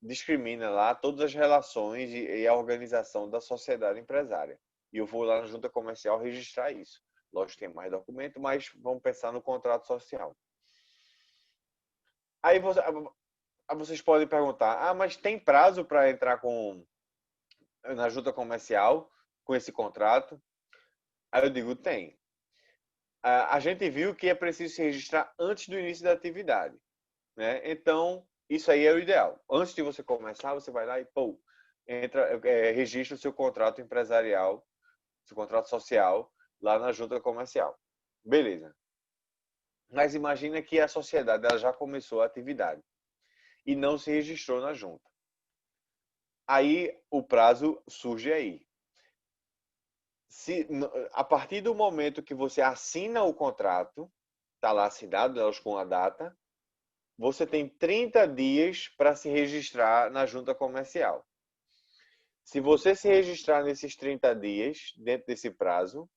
discrimina lá todas as relações e a organização da sociedade empresária. E eu vou lá na junta comercial registrar isso. Lógico que tem mais documento, mas vamos pensar no contrato social. Aí vocês podem perguntar, mas tem prazo para entrar na junta comercial com esse contrato? Aí eu digo, tem. A gente viu que é preciso se registrar antes do início da atividade, né? Então, isso aí é o ideal. Antes de você começar, você vai lá e registra o seu contrato empresarial, seu contrato social, lá na junta comercial. Beleza. Mas imagina que a sociedade ela já começou a atividade e não se registrou na junta. Aí o prazo surge aí. A partir do momento que você assina o contrato, está lá assinado, com a data, você tem 30 dias para se registrar na junta comercial. Se você se registrar nesses 30 dias, dentro desse prazo,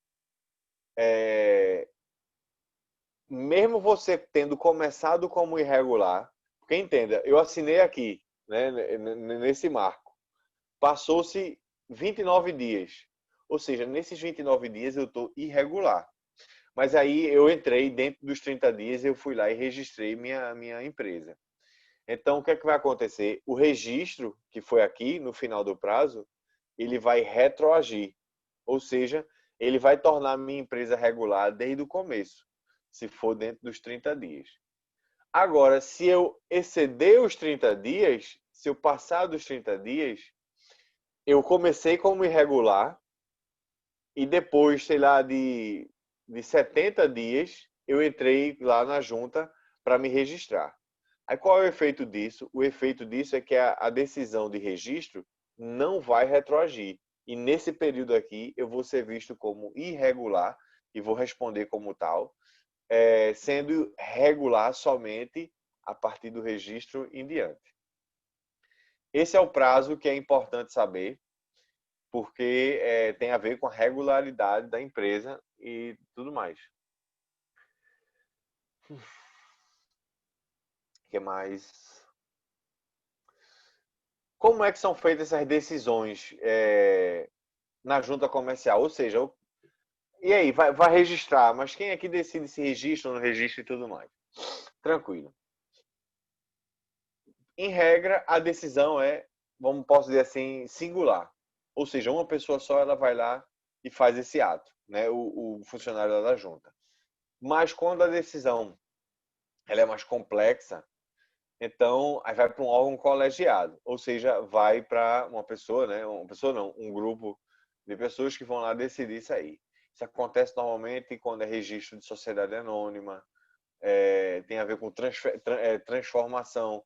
mesmo você tendo começado como irregular, porque entenda, eu assinei aqui, né, nesse marco, passou-se 29 dias. Ou seja, nesses 29 dias eu estou irregular. Mas aí eu entrei dentro dos 30 dias, eu fui lá e registrei minha empresa. Então, o que é que vai acontecer? O registro, que foi aqui no final do prazo, ele vai retroagir. Ou seja, ele vai tornar minha empresa regular desde o começo, se for dentro dos 30 dias. Agora, se eu exceder os 30 dias, se eu passar dos 30 dias, eu comecei como irregular e depois, sei lá, de 70 dias, eu entrei lá na junta para me registrar. Aí qual é o efeito disso? O efeito disso é que a decisão de registro não vai retroagir. E nesse período aqui, eu vou ser visto como irregular e vou responder como tal, sendo regular somente a partir do registro em diante. Esse é o prazo que é importante saber, porque tem a ver com a regularidade da empresa e tudo mais. O que mais? Como é que são feitas essas decisões na junta comercial? Ou seja, e aí, vai registrar, mas quem é que decide se registra ou não registra e tudo mais? Tranquilo. Em regra, a decisão posso dizer assim, singular. Ou seja, uma pessoa só ela vai lá e faz esse ato, né? O funcionário da junta. Mas quando a decisão ela é mais complexa, então aí vai para um órgão colegiado, ou seja, vai para uma pessoa, né? Uma pessoa não, um grupo de pessoas que vão lá decidir isso aí. Isso acontece normalmente quando é registro de sociedade anônima, tem a ver com transformação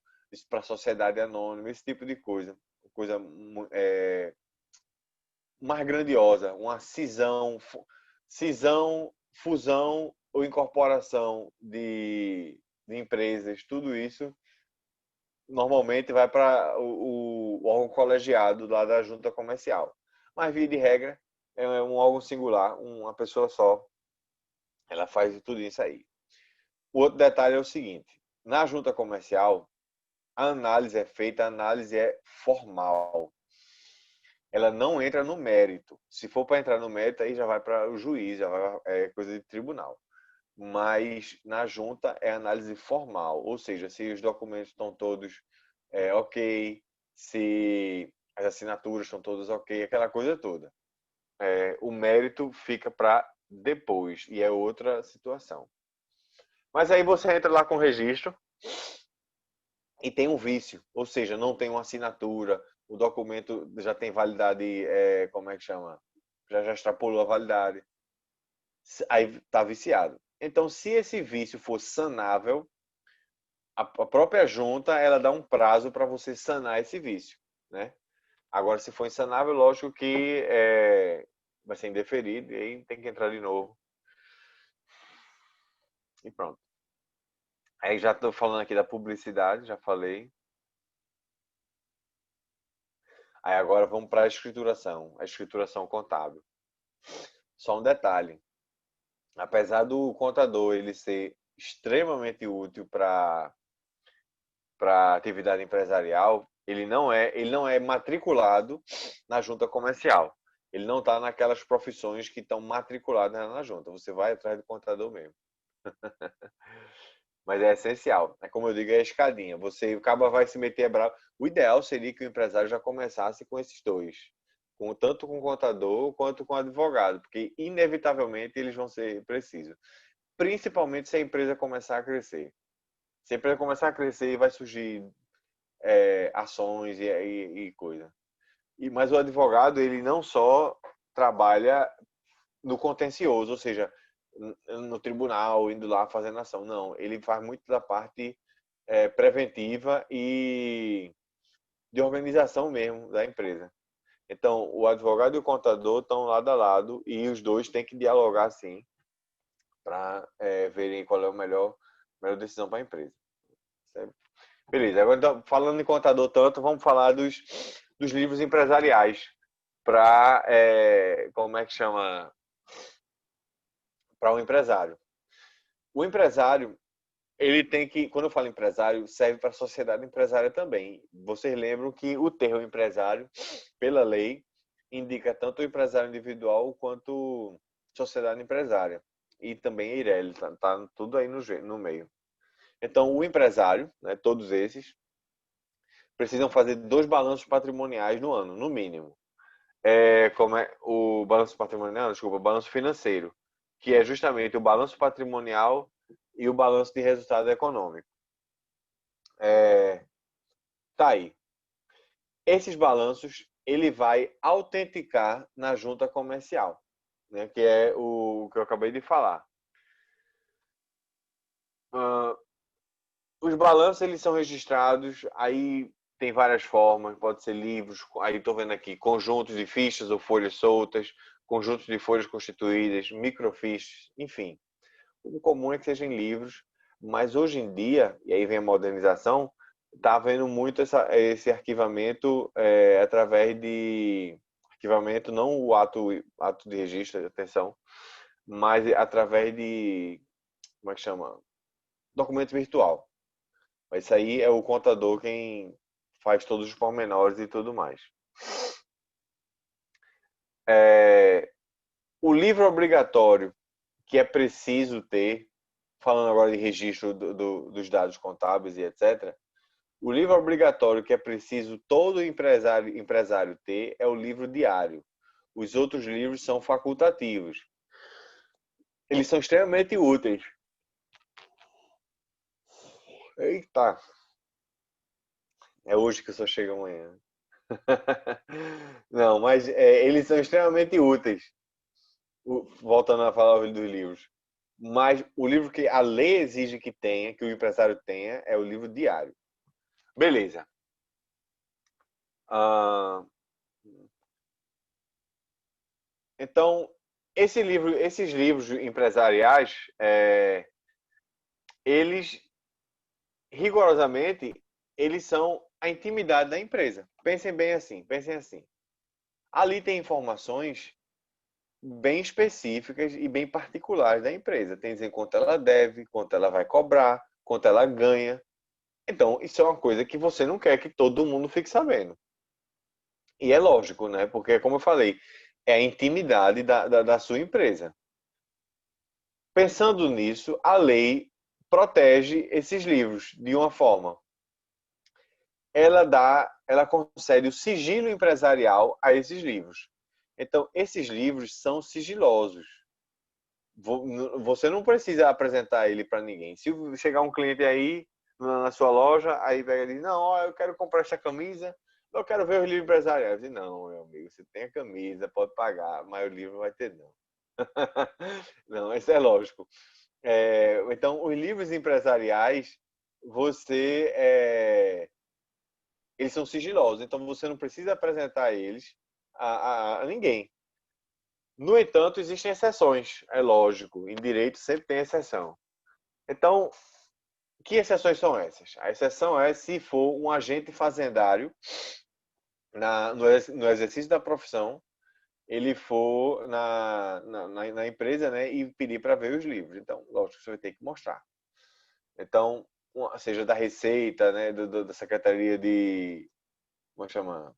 para sociedade anônima, esse tipo de coisa. Coisa mais grandiosa, uma cisão, fusão ou incorporação de empresas, tudo isso normalmente vai para o órgão colegiado lá da junta comercial. Mas, via de regra, é um órgão singular, uma pessoa só, ela faz tudo isso aí. O outro detalhe é o seguinte, na junta comercial, a análise é feita, a análise é formal. Ela não entra no mérito. Se for para entrar no mérito, aí já vai para o juiz, é coisa de tribunal. Mas na junta é análise formal, ou seja, se os documentos estão todos ok, se as assinaturas estão todas ok, aquela coisa toda. O mérito fica para depois e é outra situação. Mas aí você entra lá com o registro e tem um vício, ou seja, não tem uma assinatura, o documento já tem validade, como é que chama? Já extrapolou a validade. Aí está viciado. Então, se esse vício for sanável, a própria junta ela dá um prazo para você sanar esse vício, né? Agora, se for insanável, lógico que vai ser indeferido e aí tem que entrar de novo. E pronto. Aí já estou falando aqui da publicidade, já falei. Aí agora vamos para a escrituração contábil. Só um detalhe. Apesar do contador ele ser extremamente útil para atividade empresarial, ele não é matriculado na junta comercial. Ele não está naquelas profissões que estão matriculadas na junta. Você vai atrás do contador mesmo. Mas é essencial. É como eu digo, é a escadinha. Você acaba vai se meter bravo. O ideal seria que o empresário já começasse com esses dois. Tanto com o contador quanto com o advogado. Porque, inevitavelmente, eles vão ser precisos. Principalmente se a empresa começar a crescer. Se a empresa começar a crescer, vai surgir ações e coisa. Mas o advogado, ele não só trabalha no contencioso, ou seja, no tribunal, indo lá fazendo ação. Não, ele faz muito da parte preventiva e de organização mesmo da empresa. Então, o advogado e o contador estão lado a lado e os dois têm que dialogar, sim, para verem qual é a melhor decisão para a empresa. Certo? Beleza, agora então, falando em contador tanto, vamos falar dos livros empresariais para, como é que chama? Para um empresário. O empresário, ele tem que, quando eu falo empresário, serve para a sociedade empresária também. Vocês lembram que o termo empresário, pela lei, indica tanto o empresário individual quanto sociedade empresária. E também a Eireli, tá tudo aí no meio. Então, o empresário, né, todos esses, precisam fazer 2 balanços patrimoniais no ano, no mínimo. Como é o balanço patrimonial? Desculpa, o balanço financeiro, que é justamente o balanço patrimonial e o balanço de resultado econômico. Tá aí. Esses balanços ele vai autenticar na junta comercial, né, que é o que eu acabei de falar. Os balanços eles são registrados, aí tem várias formas, pode ser livros, aí estou vendo aqui, conjuntos de fichas ou folhas soltas, conjuntos de folhas constituídas, microfichas, enfim. O comum é que sejam livros, mas hoje em dia, e aí vem a modernização, está havendo muito esse arquivamento através de... Arquivamento, não o ato de registro, atenção, mas através de... Como é que chama? Documento virtual. Mas isso aí é o contador quem faz todos os pormenores e tudo mais. O livro obrigatório que é preciso ter, falando agora de registro dos dados contábeis e etc., o livro obrigatório que é preciso todo empresário ter é o livro diário. Os outros livros são facultativos. Eles são extremamente úteis. Eita! É hoje que eu só chego amanhã. Não, mas eles são extremamente úteis. Voltando a falar dos livros. Mas o livro que a lei exige que tenha, que o empresário tenha, é o livro diário. Beleza. Então, esses livros empresariais, eles rigorosamente, eles são a intimidade da empresa. Pensem assim. Ali tem informações bem específicas e bem particulares da empresa. Tem dizer quanto ela deve, quanto ela vai cobrar, quanto ela ganha. Então, isso é uma coisa que você não quer que todo mundo fique sabendo. E é lógico, né? Porque, como eu falei, é a intimidade da sua empresa. Pensando nisso, a lei protege esses livros de uma forma. Ela concede o sigilo empresarial a esses livros. Então, esses livros são sigilosos. Você não precisa apresentar ele para ninguém. Se chegar um cliente aí, na sua loja, aí pega e diz, não, ó, eu quero comprar essa camisa, eu quero ver os livros empresariais. Eu digo, não, meu amigo, você tem a camisa, pode pagar, mas o livro não vai ter, não. Não, isso é lógico. Então, os livros empresariais, eles são sigilosos, então você não precisa apresentar eles a ninguém. No entanto, existem exceções, é lógico, em direito sempre tem exceção. Então, que exceções são essas? A exceção é se for um agente fazendário no exercício da profissão, ele for na empresa, né, e pedir para ver os livros. Então, lógico, você vai ter que mostrar. Então, seja da Receita, né, da Secretaria de... Como é que chama?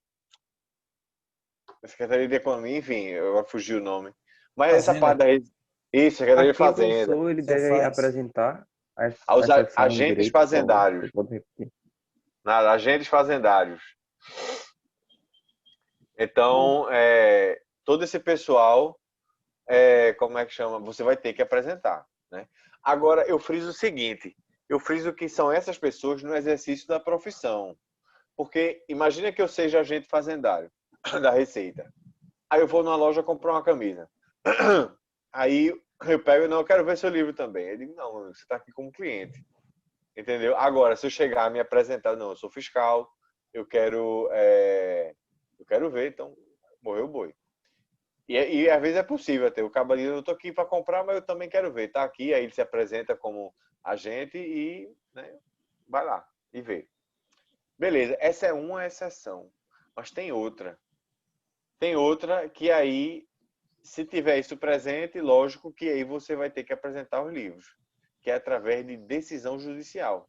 Da Secretaria de Economia, enfim, agora fugiu o nome. Mas essa Fazenda. parte da... Isso, Secretaria de Aqui o Fazenda. professor ele Só deve faz. apresentar a Aos exceção em agentes direito, por favor. fazendários. Você pode repetir. Agentes fazendários. Então, todo esse pessoal, como é que chama? Você vai ter que apresentar, né? Agora, eu friso o seguinte, eu friso que são essas pessoas no exercício da profissão. Porque imagina que eu seja agente fazendário da Receita. Aí eu vou numa loja comprar uma camisa. Aí eu pego e não, eu quero ver seu livro também. Eu digo, não, você está aqui como cliente. Entendeu? Agora, se eu chegar e me apresentar, não, eu sou fiscal, eu quero ver, então morreu o boi. E às vezes é possível até. O cabo ali, eu tô aqui para comprar, mas eu também quero ver. Tá aqui, aí ele se apresenta como agente e, né, vai lá e vê. Beleza, essa é uma exceção. Mas tem outra. Tem outra que aí, se tiver isso presente, lógico que aí você vai ter que apresentar os livros, que é através de decisão judicial.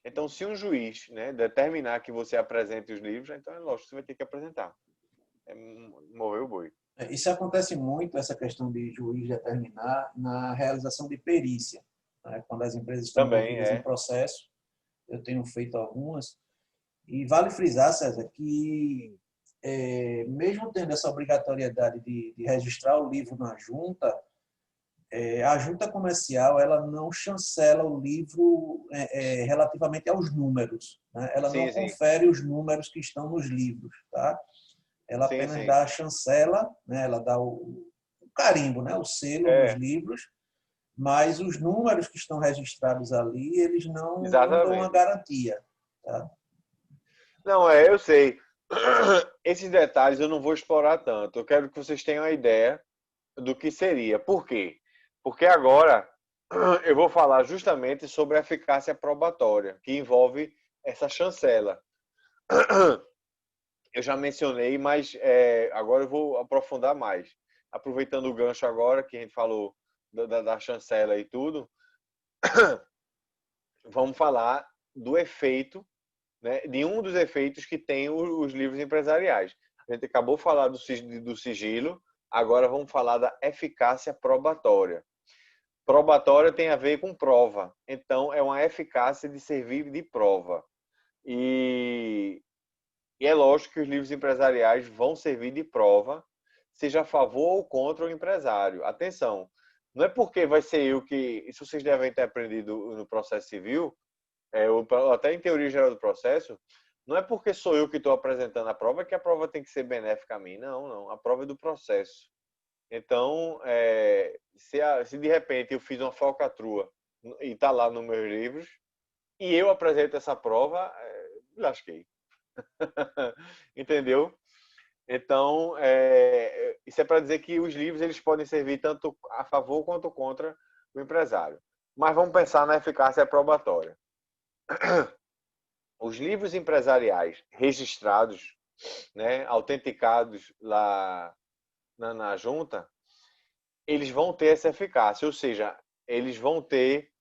Então, se um juiz, né, determinar que você apresente os livros, então é lógico que você vai ter que apresentar. Morreu o boi. Isso acontece muito, essa questão de juiz determinar na realização de perícia, né? Quando as empresas estão Também envolvidas em processo, eu tenho feito algumas, e vale frisar, César, que mesmo tendo essa obrigatoriedade de registrar o livro na junta, a junta comercial ela não chancela o livro relativamente aos números, né? Ela não sim, sim. confere os números que estão nos livros, tá? Ela Sim, apenas sim. dá a chancela, né? Ela dá o carimbo, né? O selo nos livros, mas os números que estão registrados ali, eles não dão uma Exatamente. garantia. Tá? Não, eu sei. Esses detalhes eu não vou explorar tanto. Eu quero que vocês tenham uma ideia do que seria. Por quê? Porque agora eu vou falar justamente sobre a eficácia probatória, que envolve essa chancela. Eu já mencionei, mas agora eu vou aprofundar mais. Aproveitando o gancho agora, que a gente falou da chancela e tudo, vamos falar do efeito, né, de um dos efeitos que tem os livros empresariais. A gente acabou de falar do sigilo, agora vamos falar da eficácia probatória. Probatória tem a ver com prova, então é uma eficácia de servir de prova. E é lógico que os livros empresariais vão servir de prova, seja a favor ou contra o empresário. Atenção, não é porque vai ser eu que... Isso vocês devem ter aprendido no processo civil, até em teoria geral do processo, não é porque sou eu que estou apresentando a prova que a prova tem que ser benéfica a mim. Não, não. A prova é do processo. Então, se de repente eu fiz uma falcatrua e está lá nos meus livros, e eu apresento essa prova, me lasquei. Entendeu? Então, isso é para dizer que os livros eles podem servir tanto a favor quanto contra o empresário. Mas vamos pensar na eficácia probatória. Os livros empresariais registrados, né, autenticados lá na junta, eles vão ter essa eficácia, ou seja, eles vão ter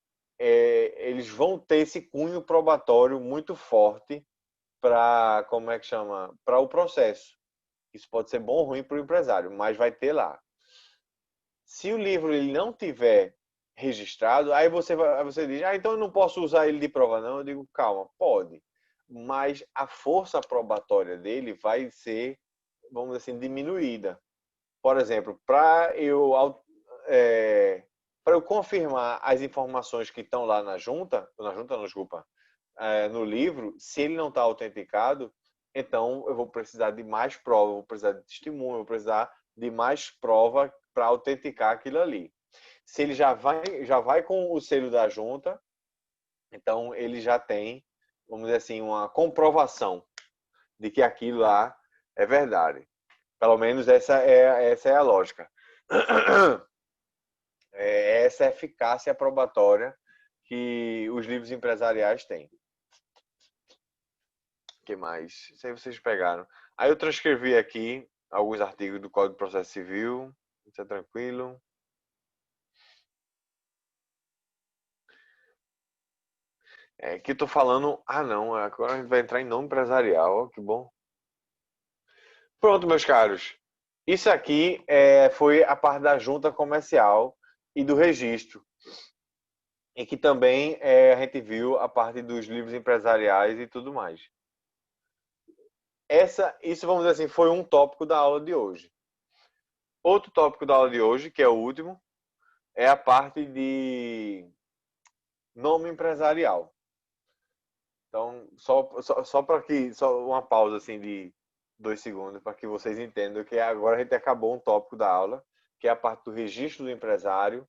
esse cunho probatório muito forte para, como é que chama, para o processo. Isso pode ser bom ou ruim para o empresário, mas vai ter lá. Se o livro ele não tiver registrado, aí você diz, então eu não posso usar ele de prova, não. Eu digo, calma, pode. Mas a força probatória dele vai ser, vamos dizer assim, diminuída. Por exemplo, para eu confirmar as informações que estão lá na junta, não, desculpa, no livro, se ele não está autenticado, então eu vou precisar de mais prova, vou precisar de testemunho, vou precisar de mais prova para autenticar aquilo ali. Se ele já vai com o selo da junta, então ele já tem, vamos dizer assim, uma comprovação de que aquilo lá é verdade. Pelo menos essa é a lógica. Essa é a eficácia probatória que os livros empresariais têm. O que mais? Isso aí vocês pegaram. Aí eu transcrevi aqui alguns artigos do Código de Processo Civil. Isso é tranquilo. Que eu tô falando... Ah, não. Agora a gente vai entrar em nome empresarial. Oh, que bom. Pronto, meus caros. Isso aqui foi a parte da junta comercial e do registro. E que também a gente viu a parte dos livros empresariais e tudo mais. Isso, vamos dizer assim, foi um tópico da aula de hoje. Outro tópico da aula de hoje, que é o último, é a parte de nome empresarial. Então, só uma pausa assim de 2 segundos para que vocês entendam que agora a gente acabou um tópico da aula, que é a parte do registro do empresário,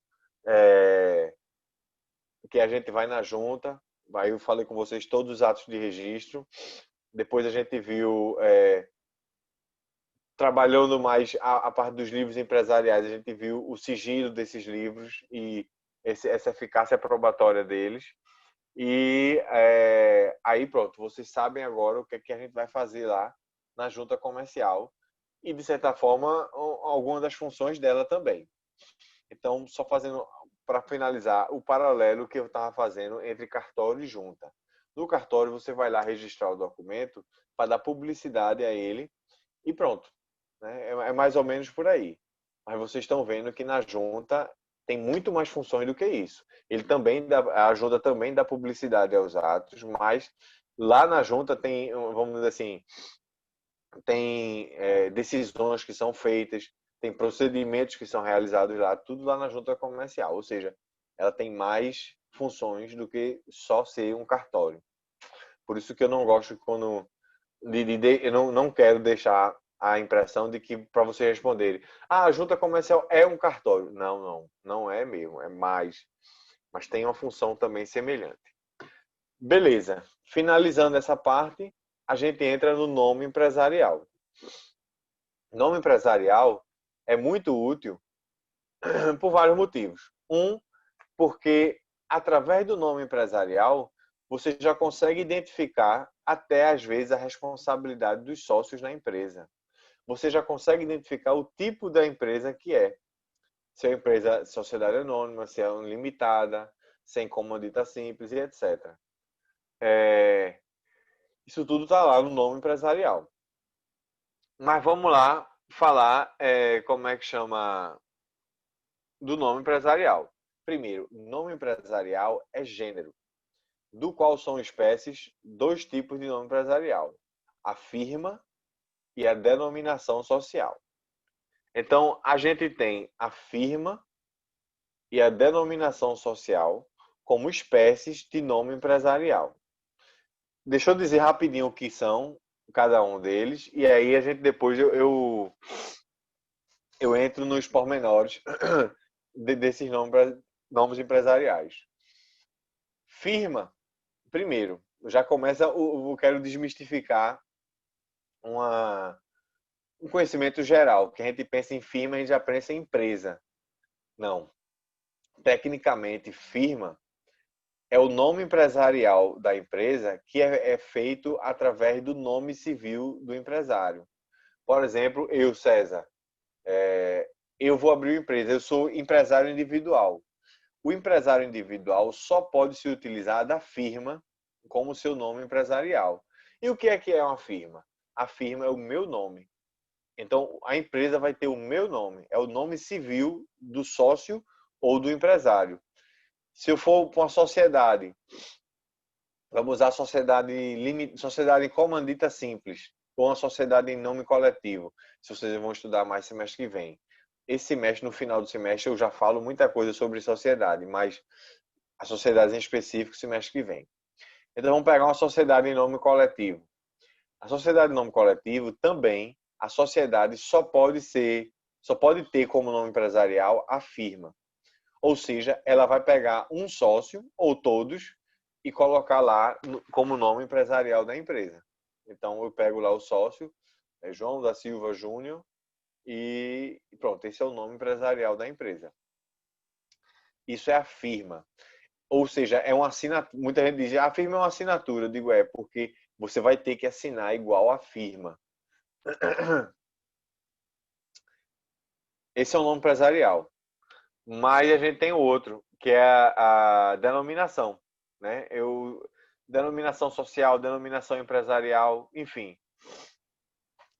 que a gente vai na junta, aí eu falei com vocês todos os atos de registro, depois a gente viu, trabalhando mais a parte dos livros empresariais, a gente viu o sigilo desses livros e essa eficácia probatória deles. E aí pronto, vocês sabem agora o que é que a gente vai fazer lá na junta comercial e, de certa forma, alguma das funções dela também. Então, só fazendo, para finalizar, o paralelo que eu estava fazendo entre cartório e junta. No cartório, você vai lá registrar o documento para dar publicidade a ele e pronto. Né? É mais ou menos por aí. Mas vocês estão vendo que na junta tem muito mais funções do que isso. A junta também dá publicidade aos atos, mas lá na junta tem, vamos dizer assim, tem decisões que são feitas, tem procedimentos que são realizados lá, tudo lá na junta comercial. Ou seja, ela tem mais funções do que só ser um cartório. Por isso que eu não gosto eu não quero deixar a impressão de que, para você responder, a junta comercial é um cartório. Não é mesmo, é mais. Mas tem uma função também semelhante. Beleza. Finalizando essa parte, a gente entra no nome empresarial. Nome empresarial é muito útil por vários motivos. Porque através do nome empresarial, você já consegue identificar até às vezes a responsabilidade dos sócios na empresa. Você já consegue identificar o tipo da empresa que é. Se é uma empresa sociedade anônima, se é uma limitada, se é em comandita simples e etc. Isso tudo está lá no nome empresarial. Mas vamos lá falar como é que chama do nome empresarial. Primeiro, nome empresarial é gênero, do qual são espécies 2 tipos de nome empresarial: a firma e a denominação social. Então, a gente tem a firma e a denominação social como espécies de nome empresarial. Deixa eu dizer rapidinho o que são cada um deles, e aí a gente depois eu entro nos pormenores desses nomes empresariais. Firma, primeiro, já começa, eu quero desmistificar um conhecimento geral, que a gente pensa em firma, a gente já pensa em empresa. Não. Tecnicamente, firma é o nome empresarial da empresa que é feito através do nome civil do empresário. Por exemplo, eu, César, eu vou abrir uma empresa, eu sou empresário individual. O empresário individual só pode se utilizar da firma como seu nome empresarial. E o que é uma firma? A firma é o meu nome. Então, a empresa vai ter o meu nome, é o nome civil do sócio ou do empresário. Se eu for para uma sociedade, vamos usar a sociedade em comandita simples, ou uma sociedade em nome coletivo, se vocês vão estudar mais semestre que vem. Esse semestre, no final do semestre, eu já falo muita coisa sobre sociedade, mas as sociedades em específico, semestre que vem. Então vamos pegar uma sociedade em nome coletivo. A sociedade em nome coletivo também, a sociedade só pode ter como nome empresarial a firma. Ou seja, ela vai pegar um sócio ou todos e colocar lá como nome empresarial da empresa. Então eu pego lá o sócio, João da Silva Júnior, e pronto, esse é o nome empresarial da empresa. Isso é a firma. Ou seja, é uma assinatura. Muita gente diz, a firma é uma assinatura. Eu digo, porque você vai ter que assinar igual a firma. Esse é o nome empresarial. Mas a gente tem outro, que é a denominação, né? Denominação social, denominação empresarial, enfim.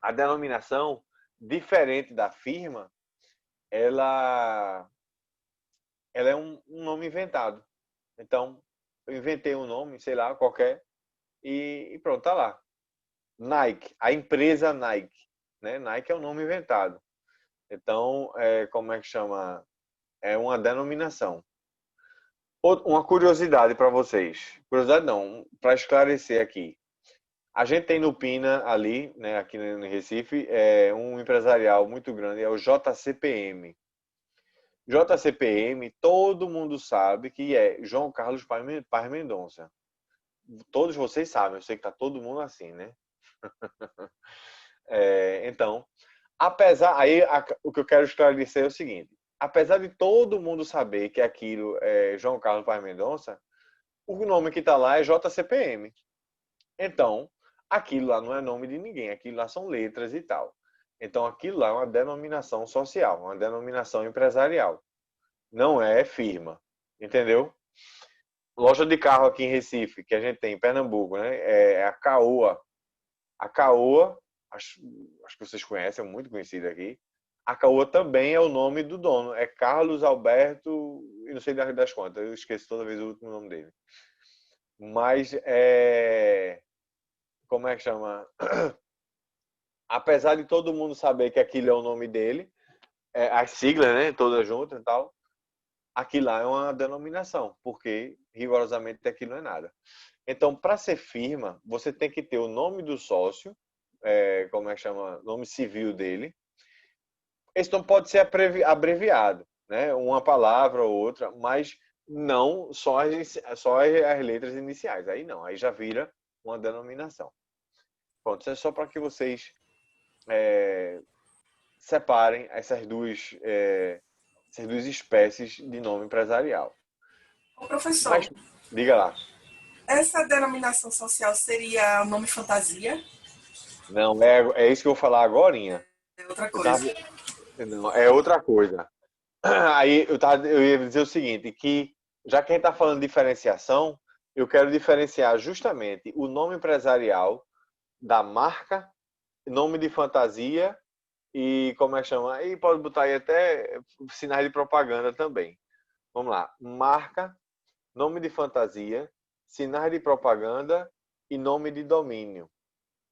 A denominação, diferente da firma, ela é um nome inventado. Então, eu inventei um nome, sei lá, qualquer, e pronto, tá lá. Nike, a empresa Nike, né? Nike é um nome inventado. Então, como é que chama? É uma denominação. Uma curiosidade para vocês. Curiosidade não, para esclarecer aqui. A gente tem no Pina ali, né, aqui no Recife, um empresarial muito grande, é o JCPM. JCPM, todo mundo sabe que é João Carlos Paz Mendonça. Todos vocês sabem, eu sei que tá todo mundo assim, né? Então, o que eu quero esclarecer é o seguinte: apesar de todo mundo saber que aquilo é João Carlos Paz Mendonça, o nome que está lá é JCPM. Então, aquilo lá não é nome de ninguém, aquilo lá são letras e tal. Então, aquilo lá é uma denominação social, uma denominação empresarial. Não é firma, entendeu? Loja de carro aqui em Recife, que a gente tem em Pernambuco, né? É a Caoa. A Caoa, acho que vocês conhecem, é muito conhecida aqui. A Caoa também é o nome do dono. É Carlos Alberto, e não sei das contas, eu esqueço toda vez o último nome dele. Mas, como é que chama? Apesar de todo mundo saber que aquilo é o nome dele, as siglas, né, todas juntas e tal, aquilo lá é uma denominação, porque rigorosamente aquilo não é nada. Então, para ser firma, você tem que ter o nome do sócio, como é que chama? Nome civil dele. Esse nome pode ser abreviado, né? Uma palavra ou outra, mas não só as letras iniciais. Aí não, aí já vira uma denominação. Pronto, isso é só para que vocês separem essas duas espécies de nome empresarial. Ô, professor, Mas, diga lá. essa denominação social seria o nome fantasia? Não, é isso que eu vou falar agorinha. É outra Eu coisa. não, é outra coisa. Aí eu ia dizer o seguinte, que já que a gente está falando de diferenciação, eu quero diferenciar justamente o nome empresarial da marca, nome de fantasia e como é que chama? Aí pode botar aí até sinais de propaganda também. Vamos lá. Marca, nome de fantasia, sinais de propaganda e nome de domínio.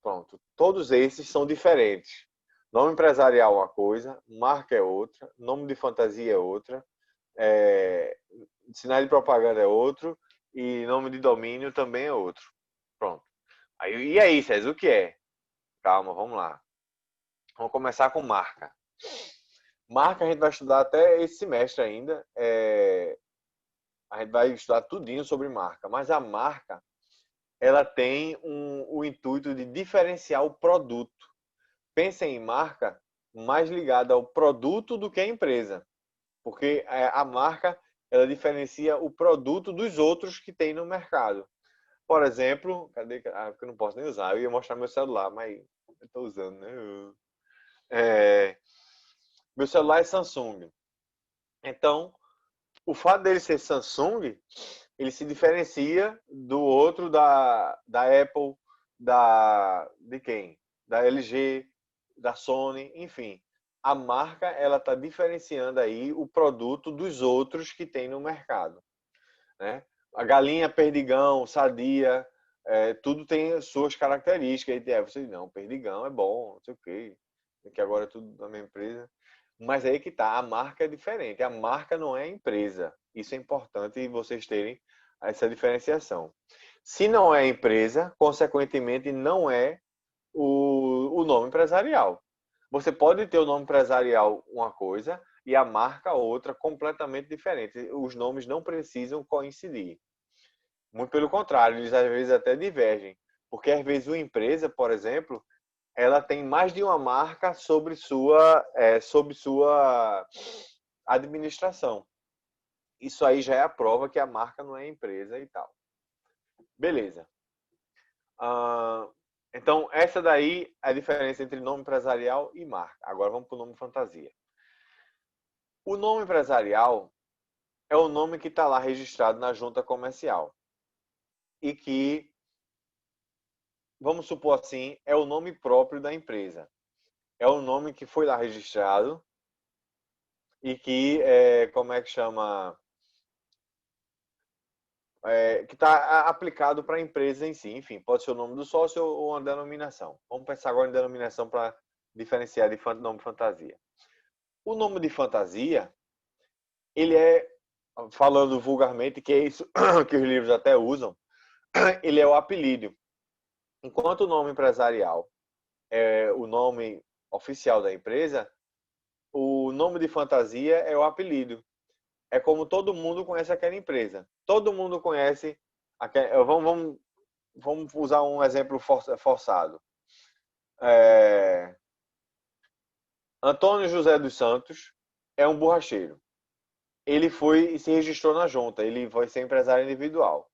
Pronto. Todos esses são diferentes. Nome empresarial é uma coisa, marca é outra, nome de fantasia é outra, sinal de propaganda é outro e nome de domínio também é outro. Pronto. E aí, César, o que é? Calma, vamos lá. Vamos começar com marca. Marca a gente vai estudar até esse semestre ainda. A gente vai estudar tudinho sobre marca. Mas a marca, ela tem o intuito de diferenciar o produto. Pensem em marca mais ligada ao produto do que à empresa. Porque a marca, ela diferencia o produto dos outros que tem no mercado. Por exemplo, cadê? Porque eu não posso nem usar. Eu ia mostrar meu celular, mas eu estou usando, né? Meu celular é Samsung. Então, o fato dele ser Samsung, ele se diferencia do outro da Apple, de quem? Da LG, da Sony, enfim. A marca, ela está diferenciando aí o produto dos outros que tem no mercado, né? A galinha, perdigão, sadia, tudo tem suas características. E você não, perdigão é bom, não sei o quê, que agora é tudo da mesma empresa. Mas aí que tá, a marca é diferente. A marca não é a empresa. Isso é importante vocês terem essa diferenciação. Se não é empresa, consequentemente, não é o nome empresarial. Você pode ter o nome empresarial uma coisa e a marca outra completamente diferente. Os nomes não precisam coincidir. Muito pelo contrário, eles às vezes até divergem. Porque às vezes uma empresa, por exemplo, ela tem mais de uma marca sobre sua administração. Isso aí já é a prova que a marca não é empresa e tal. Beleza. Então, essa daí é a diferença entre nome empresarial e marca. Agora vamos para o nome fantasia. O nome empresarial é o nome que está lá registrado na junta comercial. E que, vamos supor assim, é o nome próprio da empresa. É o nome que foi lá registrado e que, como é que chama? Que está aplicado para a empresa em si. Enfim, pode ser o nome do sócio ou uma denominação. Vamos pensar agora em denominação para diferenciar de nome fantasia. O nome de fantasia, ele é, falando vulgarmente, que é isso que os livros até usam, ele é o apelido. Enquanto o nome empresarial é o nome oficial da empresa, o nome de fantasia é o apelido. É como todo mundo conhece aquela empresa. Todo mundo conhece. Vamos usar um exemplo forçado. Antônio José dos Santos é um borracheiro. Ele foi e se registrou na junta. Ele vai ser empresário individual.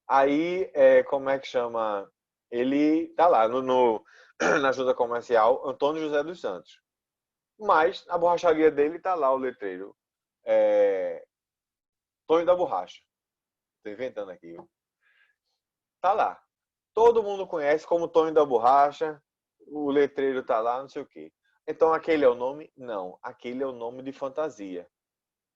Aí, como é que chama? Ele tá lá na junta comercial, Antônio José dos Santos. Mas na borracharia dele tá lá o letreiro. Tonho da Borracha. Estou inventando aqui. Tá lá. Todo mundo conhece como Tonho da Borracha. O letreiro tá lá, não sei o quê. Então aquele é o nome? Não. Aquele é o nome de fantasia.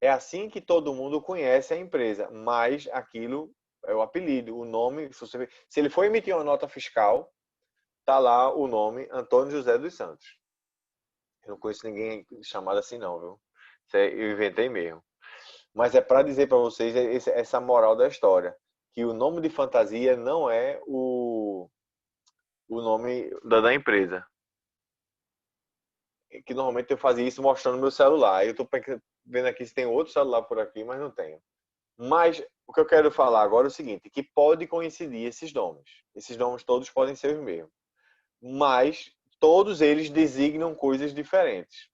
É assim que todo mundo conhece a empresa. Mas aquilo é o apelido. O nome, se ele for emitir uma nota fiscal, tá lá o nome Antônio José dos Santos. Eu não conheço ninguém chamado assim não, viu? Eu inventei mesmo. Mas é para dizer para vocês essa moral da história, que o nome de fantasia não é o nome da empresa. Que normalmente eu fazia isso mostrando meu celular. Eu estou vendo aqui se tem outro celular por aqui, mas não tenho. Mas o que eu quero falar agora é o seguinte, que pode coincidir esses nomes. Esses nomes todos podem ser os mesmos. Mas todos eles designam coisas diferentes.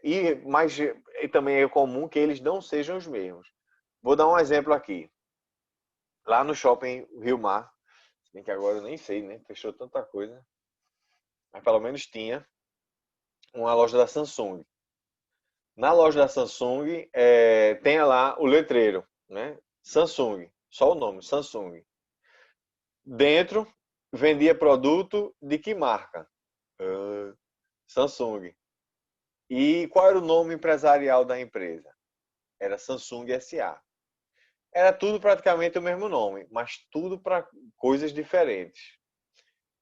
E também é comum que eles não sejam os mesmos. Vou dar um exemplo aqui. Lá no shopping Rio Mar, se bem que agora eu nem sei, né? Fechou tanta coisa. Mas pelo menos tinha uma loja da Samsung. Na loja da Samsung tem lá o letreiro, né? Samsung, só o nome, Samsung. Dentro vendia produto de que marca? Samsung. E qual era o nome empresarial da empresa? Era Samsung SA. Era tudo praticamente o mesmo nome, mas tudo para coisas diferentes.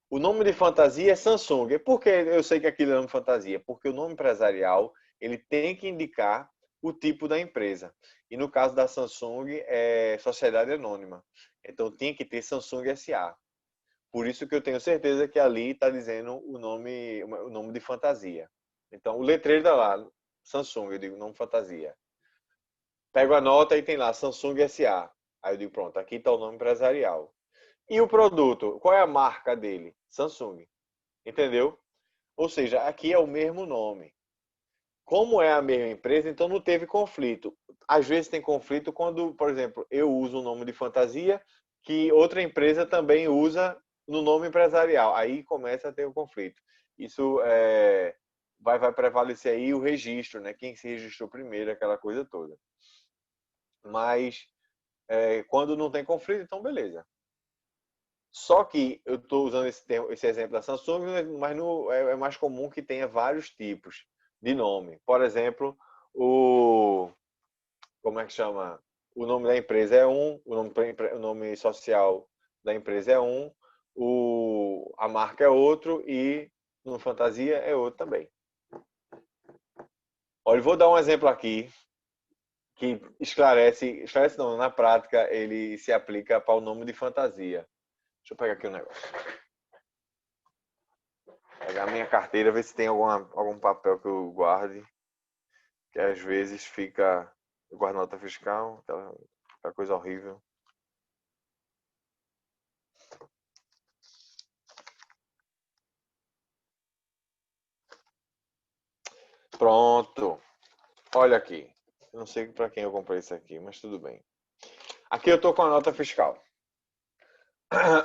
O nome de fantasia é Samsung. Por que eu sei que aquilo é nome de fantasia? Porque o nome empresarial ele tem que indicar o tipo da empresa. E no caso da Samsung é sociedade anônima. Então tinha que ter Samsung SA. Por isso que eu tenho certeza que ali está dizendo o nome de fantasia. Então o letreiro está lá, Samsung, eu digo nome fantasia. Pego a nota e tem lá Samsung SA. Aí eu digo, pronto, aqui está o nome empresarial. E o produto, qual é a marca dele? Samsung. Entendeu? Ou seja, aqui é o mesmo nome. Como é a mesma empresa, então não teve conflito. Às vezes tem conflito quando, por exemplo, eu uso o nome de fantasia que outra empresa também usa no nome empresarial. Aí começa a ter o conflito. Isso vai prevalecer aí o registro, né? Quem se registrou primeiro, aquela coisa toda. Mas quando não tem conflito, então beleza. Só que eu estou usando esse exemplo da Samsung, mas é mais comum que tenha vários tipos de nome. Por exemplo, como é que chama? O nome da empresa é um, o nome social da empresa é um, a marca é outro e no fantasia é outro também. Olha, eu vou dar um exemplo aqui que esclarece não, na prática ele se aplica para o nome de fantasia. Deixa eu pegar aqui um negócio. Pegar a minha carteira, ver se tem algum papel que eu guarde, que às vezes fica, eu guardo nota fiscal, aquela coisa horrível. Pronto. Olha aqui. Eu não sei para quem eu comprei isso aqui, mas tudo bem. Aqui eu estou com a nota fiscal.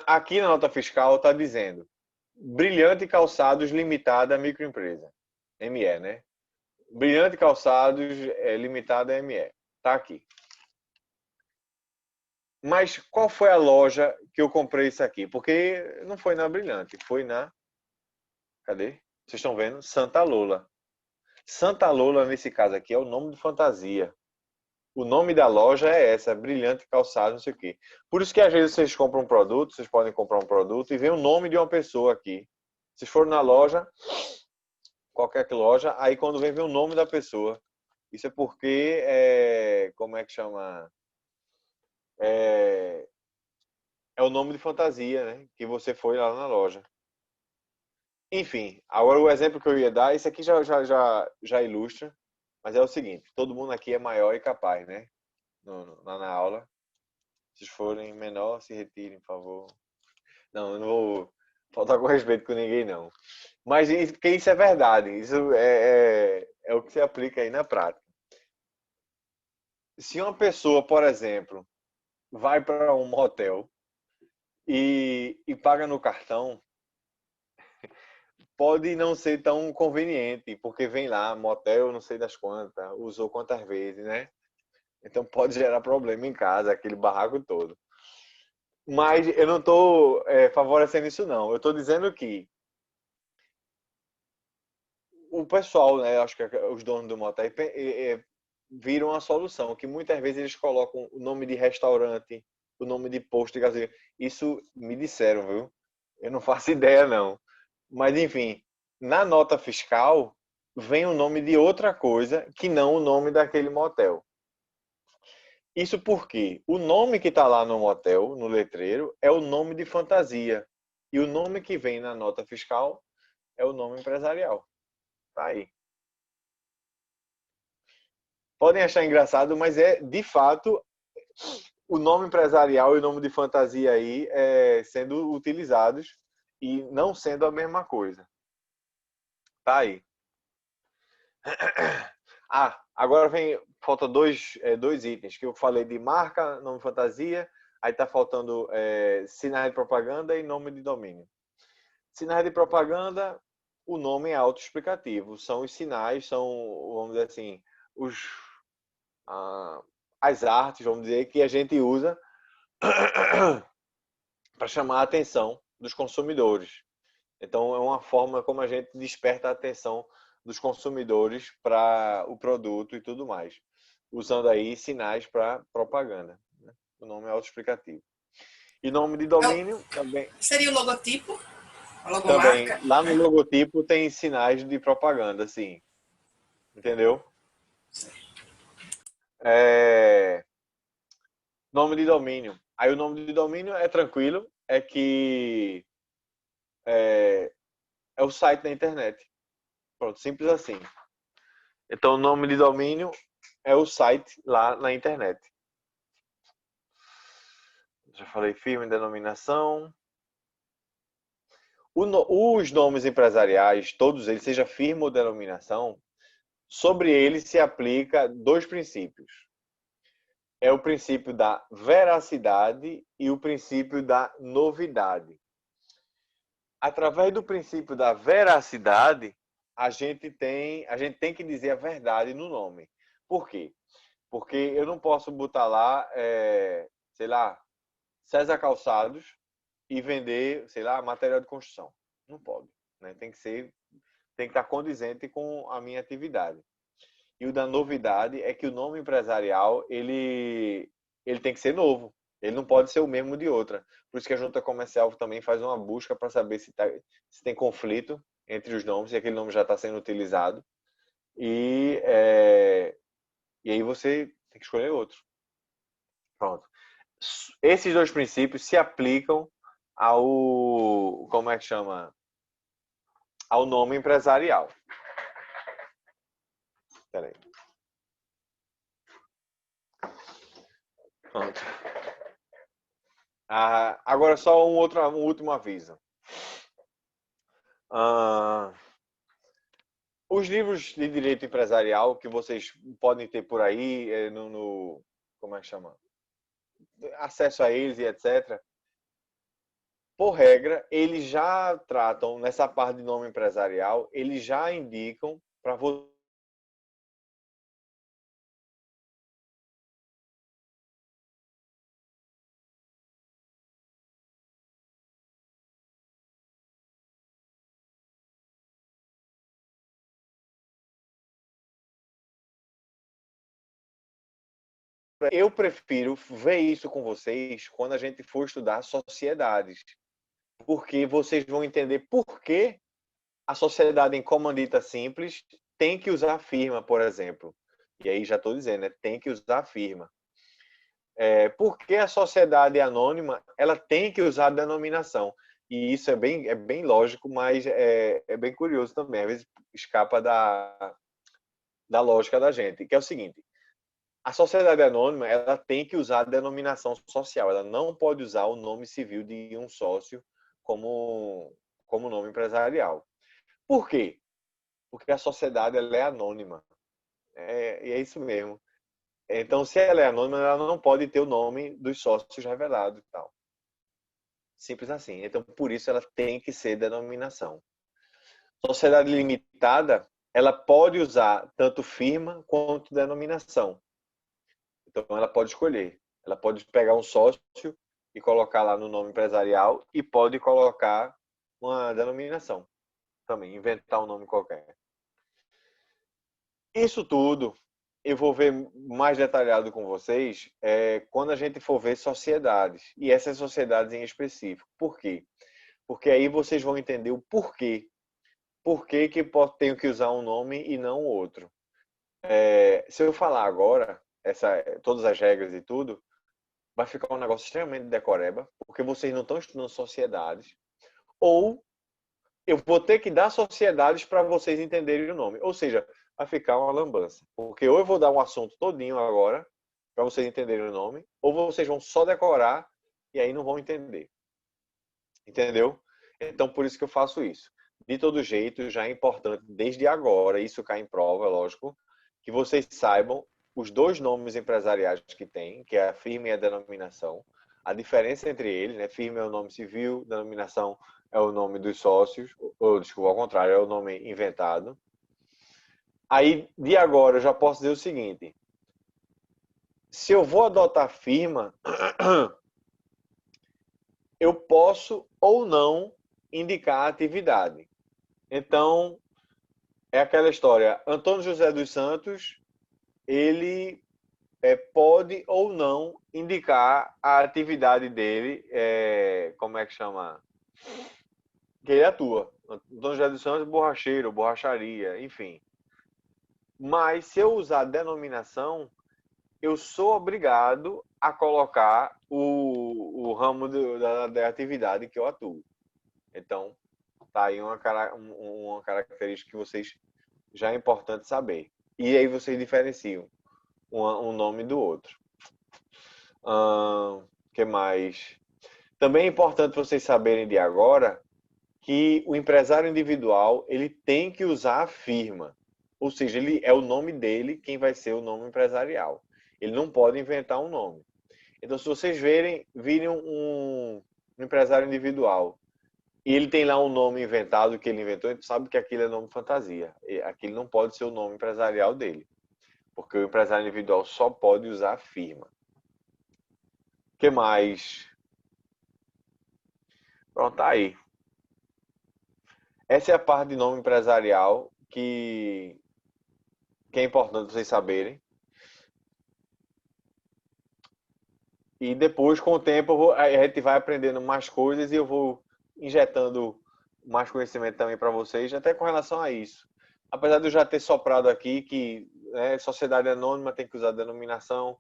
Aqui na nota fiscal está dizendo Brilhante Calçados Limitada Microempresa. ME, né? Brilhante Calçados Limitada ME. Tá aqui. Mas qual foi a loja que eu comprei isso aqui? Porque não foi na Brilhante, foi na... Cadê? Vocês estão vendo? Santa Lola. Santa Lola, nesse caso aqui, é o nome de fantasia. O nome da loja é essa, Brilhante Calçado, não sei o quê. Por isso que às vezes vocês compram um produto, vocês podem comprar um produto e vem o nome de uma pessoa aqui. Vocês foram na loja, qualquer loja, aí quando vem o nome da pessoa. Isso é porque, como é que chama? É o nome de fantasia, né? Que você foi lá na loja. Enfim, agora o exemplo que eu ia dar, esse aqui já ilustra, mas é o seguinte, todo mundo aqui é maior e capaz, né? Na aula. Se forem menor, se retirem, por favor. Não, eu não vou faltar com respeito com ninguém, não. Mas porque isso é verdade, isso é o que se aplica aí na prática. Se uma pessoa, por exemplo, vai para um motel e paga no cartão, pode não ser tão conveniente, porque vem lá, motel, não sei das quantas, usou quantas vezes, né? Então pode gerar problema em casa, aquele barraco todo. Mas eu não estou favorecendo isso, não. Eu estou dizendo que o pessoal, né, acho que os donos do motel viram a solução, que muitas vezes eles colocam o nome de restaurante, o nome de posto de gasolina. Isso me disseram, viu? Eu não faço ideia, não. Mas, enfim, na nota fiscal vem o nome de outra coisa que não o nome daquele motel. Isso porque o nome que está lá no motel, no letreiro, é o nome de fantasia. E o nome que vem na nota fiscal é o nome empresarial. Tá aí. Podem achar engraçado, mas é, de fato, o nome empresarial e o nome de fantasia aí sendo utilizados e não sendo a mesma coisa. Tá aí. Ah, agora falta dois itens, que eu falei de marca, nome fantasia, aí tá faltando sinais de propaganda e nome de domínio. Sinais de propaganda, o nome é autoexplicativo, são os sinais, vamos dizer assim, as artes, vamos dizer, que a gente usa para chamar a atenção dos consumidores. Então, é uma forma como a gente desperta a atenção dos consumidores para o produto e tudo mais, usando aí sinais para propaganda. Né? O nome é autoexplicativo. E nome de domínio também. Seria o logotipo? A Também, logomarca? lá no logotipo tem sinais de propaganda, assim. Entendeu? Nome de domínio. Aí o nome de domínio é tranquilo, é que é o site da internet. Pronto, simples assim. Então, o nome de domínio é o site lá na internet. Já falei firma e denominação. Os nomes empresariais, todos eles, seja firma ou denominação, sobre eles se aplica dois princípios. É o princípio da veracidade e o princípio da novidade. Através do princípio da veracidade, a gente tem que dizer a verdade no nome. Por quê? Porque eu não posso botar lá, sei lá, César Calçados e vender, sei lá, material de construção. Não pode. Né? Tem que estar condizente com a minha atividade. E o da novidade é que o nome empresarial, ele tem que ser novo. Ele não pode ser o mesmo de outra. Por isso que a junta comercial também faz uma busca para saber se tem conflito entre os nomes, se aquele nome já está sendo utilizado. E aí você Tem que escolher outro. Pronto. Esses dois princípios se aplicam ao, como é que chama? Ao nome empresarial. Espera aí. Pronto. Agora só um último aviso. Os livros de direito empresarial que vocês podem ter por aí, como é que chama? Acesso a eles e etc. Por regra, eles já tratam, nessa parte de nome empresarial, eles já indicam para você. Eu prefiro ver isso com vocês quando a gente for estudar sociedades, porque vocês vão entender por que a sociedade em comandita simples tem que usar firma, por exemplo. E aí já estou dizendo, né? Tem que usar firma. Porque a sociedade anônima ela tem que usar a denominação. E isso é bem lógico, mas é bem curioso também. Às vezes escapa da lógica da gente, que é o seguinte. A sociedade anônima ela tem que usar a denominação social. Ela não pode usar o nome civil de um sócio como nome empresarial. Por quê? Porque a sociedade ela é anônima. E é isso mesmo. Então, se ela é anônima, ela não pode ter o nome dos sócios revelado e tal. Simples assim. Então, por isso ela tem que ser denominação. Sociedade limitada, ela pode usar tanto firma quanto denominação. Então, ela pode escolher. Ela pode pegar um sócio e colocar lá no nome empresarial e pode colocar uma denominação também, inventar um nome qualquer. Isso tudo eu vou ver mais detalhado com vocês quando a gente for ver sociedades, e essas sociedades em específico. Por quê? Porque aí vocês vão entender o porquê. Por que tenho que usar um nome e não outro. Se eu falar agora, todas as regras e tudo, vai ficar um negócio extremamente decoreba, porque vocês não estão estudando sociedades, ou eu vou ter que dar sociedades para vocês entenderem o nome. Ou seja, vai ficar uma lambança. Porque ou eu vou dar um assunto todinho agora, para vocês entenderem o nome, ou vocês vão só decorar e aí não vão entender. Entendeu? Então, por isso que eu faço isso. De todo jeito, já é importante, desde agora, isso cai em prova, lógico, que vocês saibam os dois nomes empresariais que tem, que é a firma e a denominação, a diferença entre eles, né? Firma é o nome civil, denominação é o nome dos sócios, ou desculpa, ao contrário, é o nome inventado. Aí, de agora, eu já posso dizer o seguinte: se eu vou adotar firma, eu posso ou não indicar a atividade. Então, é aquela história, Antônio José dos Santos, ele pode ou não indicar a atividade dele, como é que chama? Que ele atua. Antônio José dos Santos, borracheiro, borracharia, enfim. Mas se eu usar denominação, eu sou obrigado a colocar o ramo da atividade que eu atuo. Então, tá aí uma característica que vocês já é importante saber. E aí vocês diferenciam um nome do outro. Que mais? Também é importante vocês saberem de agora que o empresário individual ele tem que usar a firma. Ou seja, ele é o nome dele quem vai ser o nome empresarial. Ele não pode inventar um nome. Então, se vocês virem um empresário individual e ele tem lá um nome inventado que ele inventou, ele sabe que aquilo é nome fantasia. Aquilo não pode ser o nome empresarial dele. Porque o empresário individual só pode usar a firma. O que mais? Pronto, tá aí. Essa é a parte de nome empresarial que é importante vocês saberem. E depois, com o tempo, a gente vai aprendendo mais coisas e eu vou injetando mais conhecimento também para vocês, até com relação a isso. Apesar de eu já ter soprado aqui que sociedade anônima tem que usar a denominação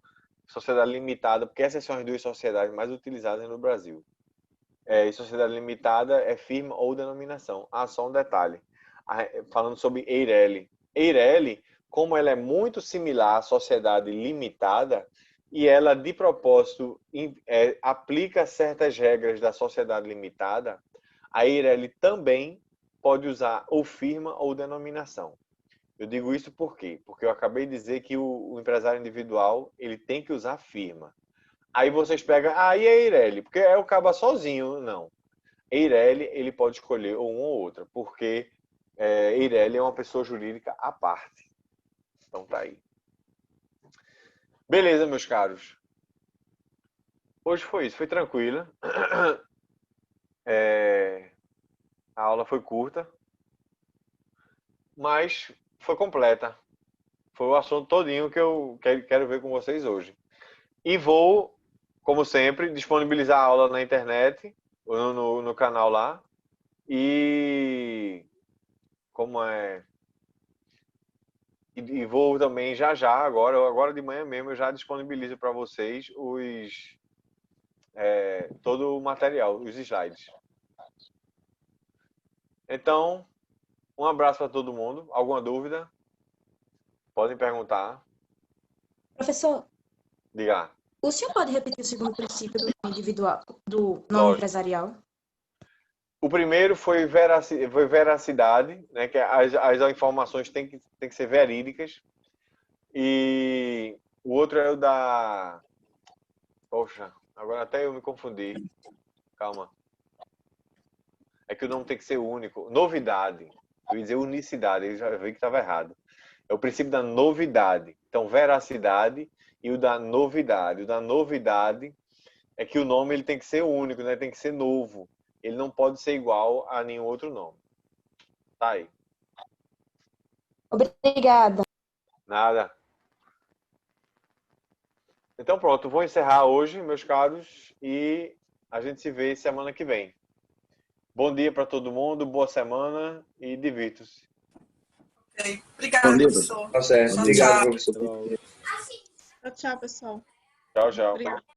sociedade limitada, porque essas são as duas sociedades mais utilizadas no Brasil. E sociedade limitada é firma ou denominação. Só um detalhe. Falando sobre EIRELI. EIRELI, como ela é muito similar à sociedade limitada, e ela, de propósito, aplica certas regras da sociedade limitada, a EIRELI também pode usar ou firma ou denominação. Eu digo isso por quê? Porque eu acabei de dizer que o empresário individual ele tem que usar firma. Aí vocês pegam, e a EIRELI? Porque é o caba sozinho. Não. EIRELI, ele pode escolher um ou outra, porque EIRELI é uma pessoa jurídica à parte. Então tá aí. Beleza, meus caros. Hoje foi isso, foi tranquila. A aula foi curta, mas foi completa. Foi o assunto todinho que eu quero ver com vocês hoje. E vou, como sempre, disponibilizar a aula na internet, no canal lá. E E vou também agora de manhã mesmo, eu já disponibilizo para vocês todo o material, os slides. Então, um abraço para todo mundo. Alguma dúvida? Podem perguntar. Professor, Diga. o senhor pode repetir o segundo princípio do nome individual, do nome empresarial? O primeiro foi veracidade, né? Que as informações têm que ser verídicas. E o outro é o da... Poxa, agora até eu me confundi. Calma. É que o nome tem que ser único. Novidade. Eu ia dizer unicidade, eu já vi que estava errado. É o princípio da novidade. Então, veracidade e o da novidade. O da novidade é que o nome ele tem que ser único, né? Tem que ser novo. Ele não pode ser igual a nenhum outro nome. Tá aí. Obrigada. Nada. Então pronto, vou encerrar hoje, meus caros, e a gente se vê semana que vem. Bom dia para todo mundo, boa semana e divirtam-se. Ok. Obrigada, professor. Tá certo. Tchau, Obrigado, tchau. professor. Tchau, pessoal. Tchau, tchau. Obrigada.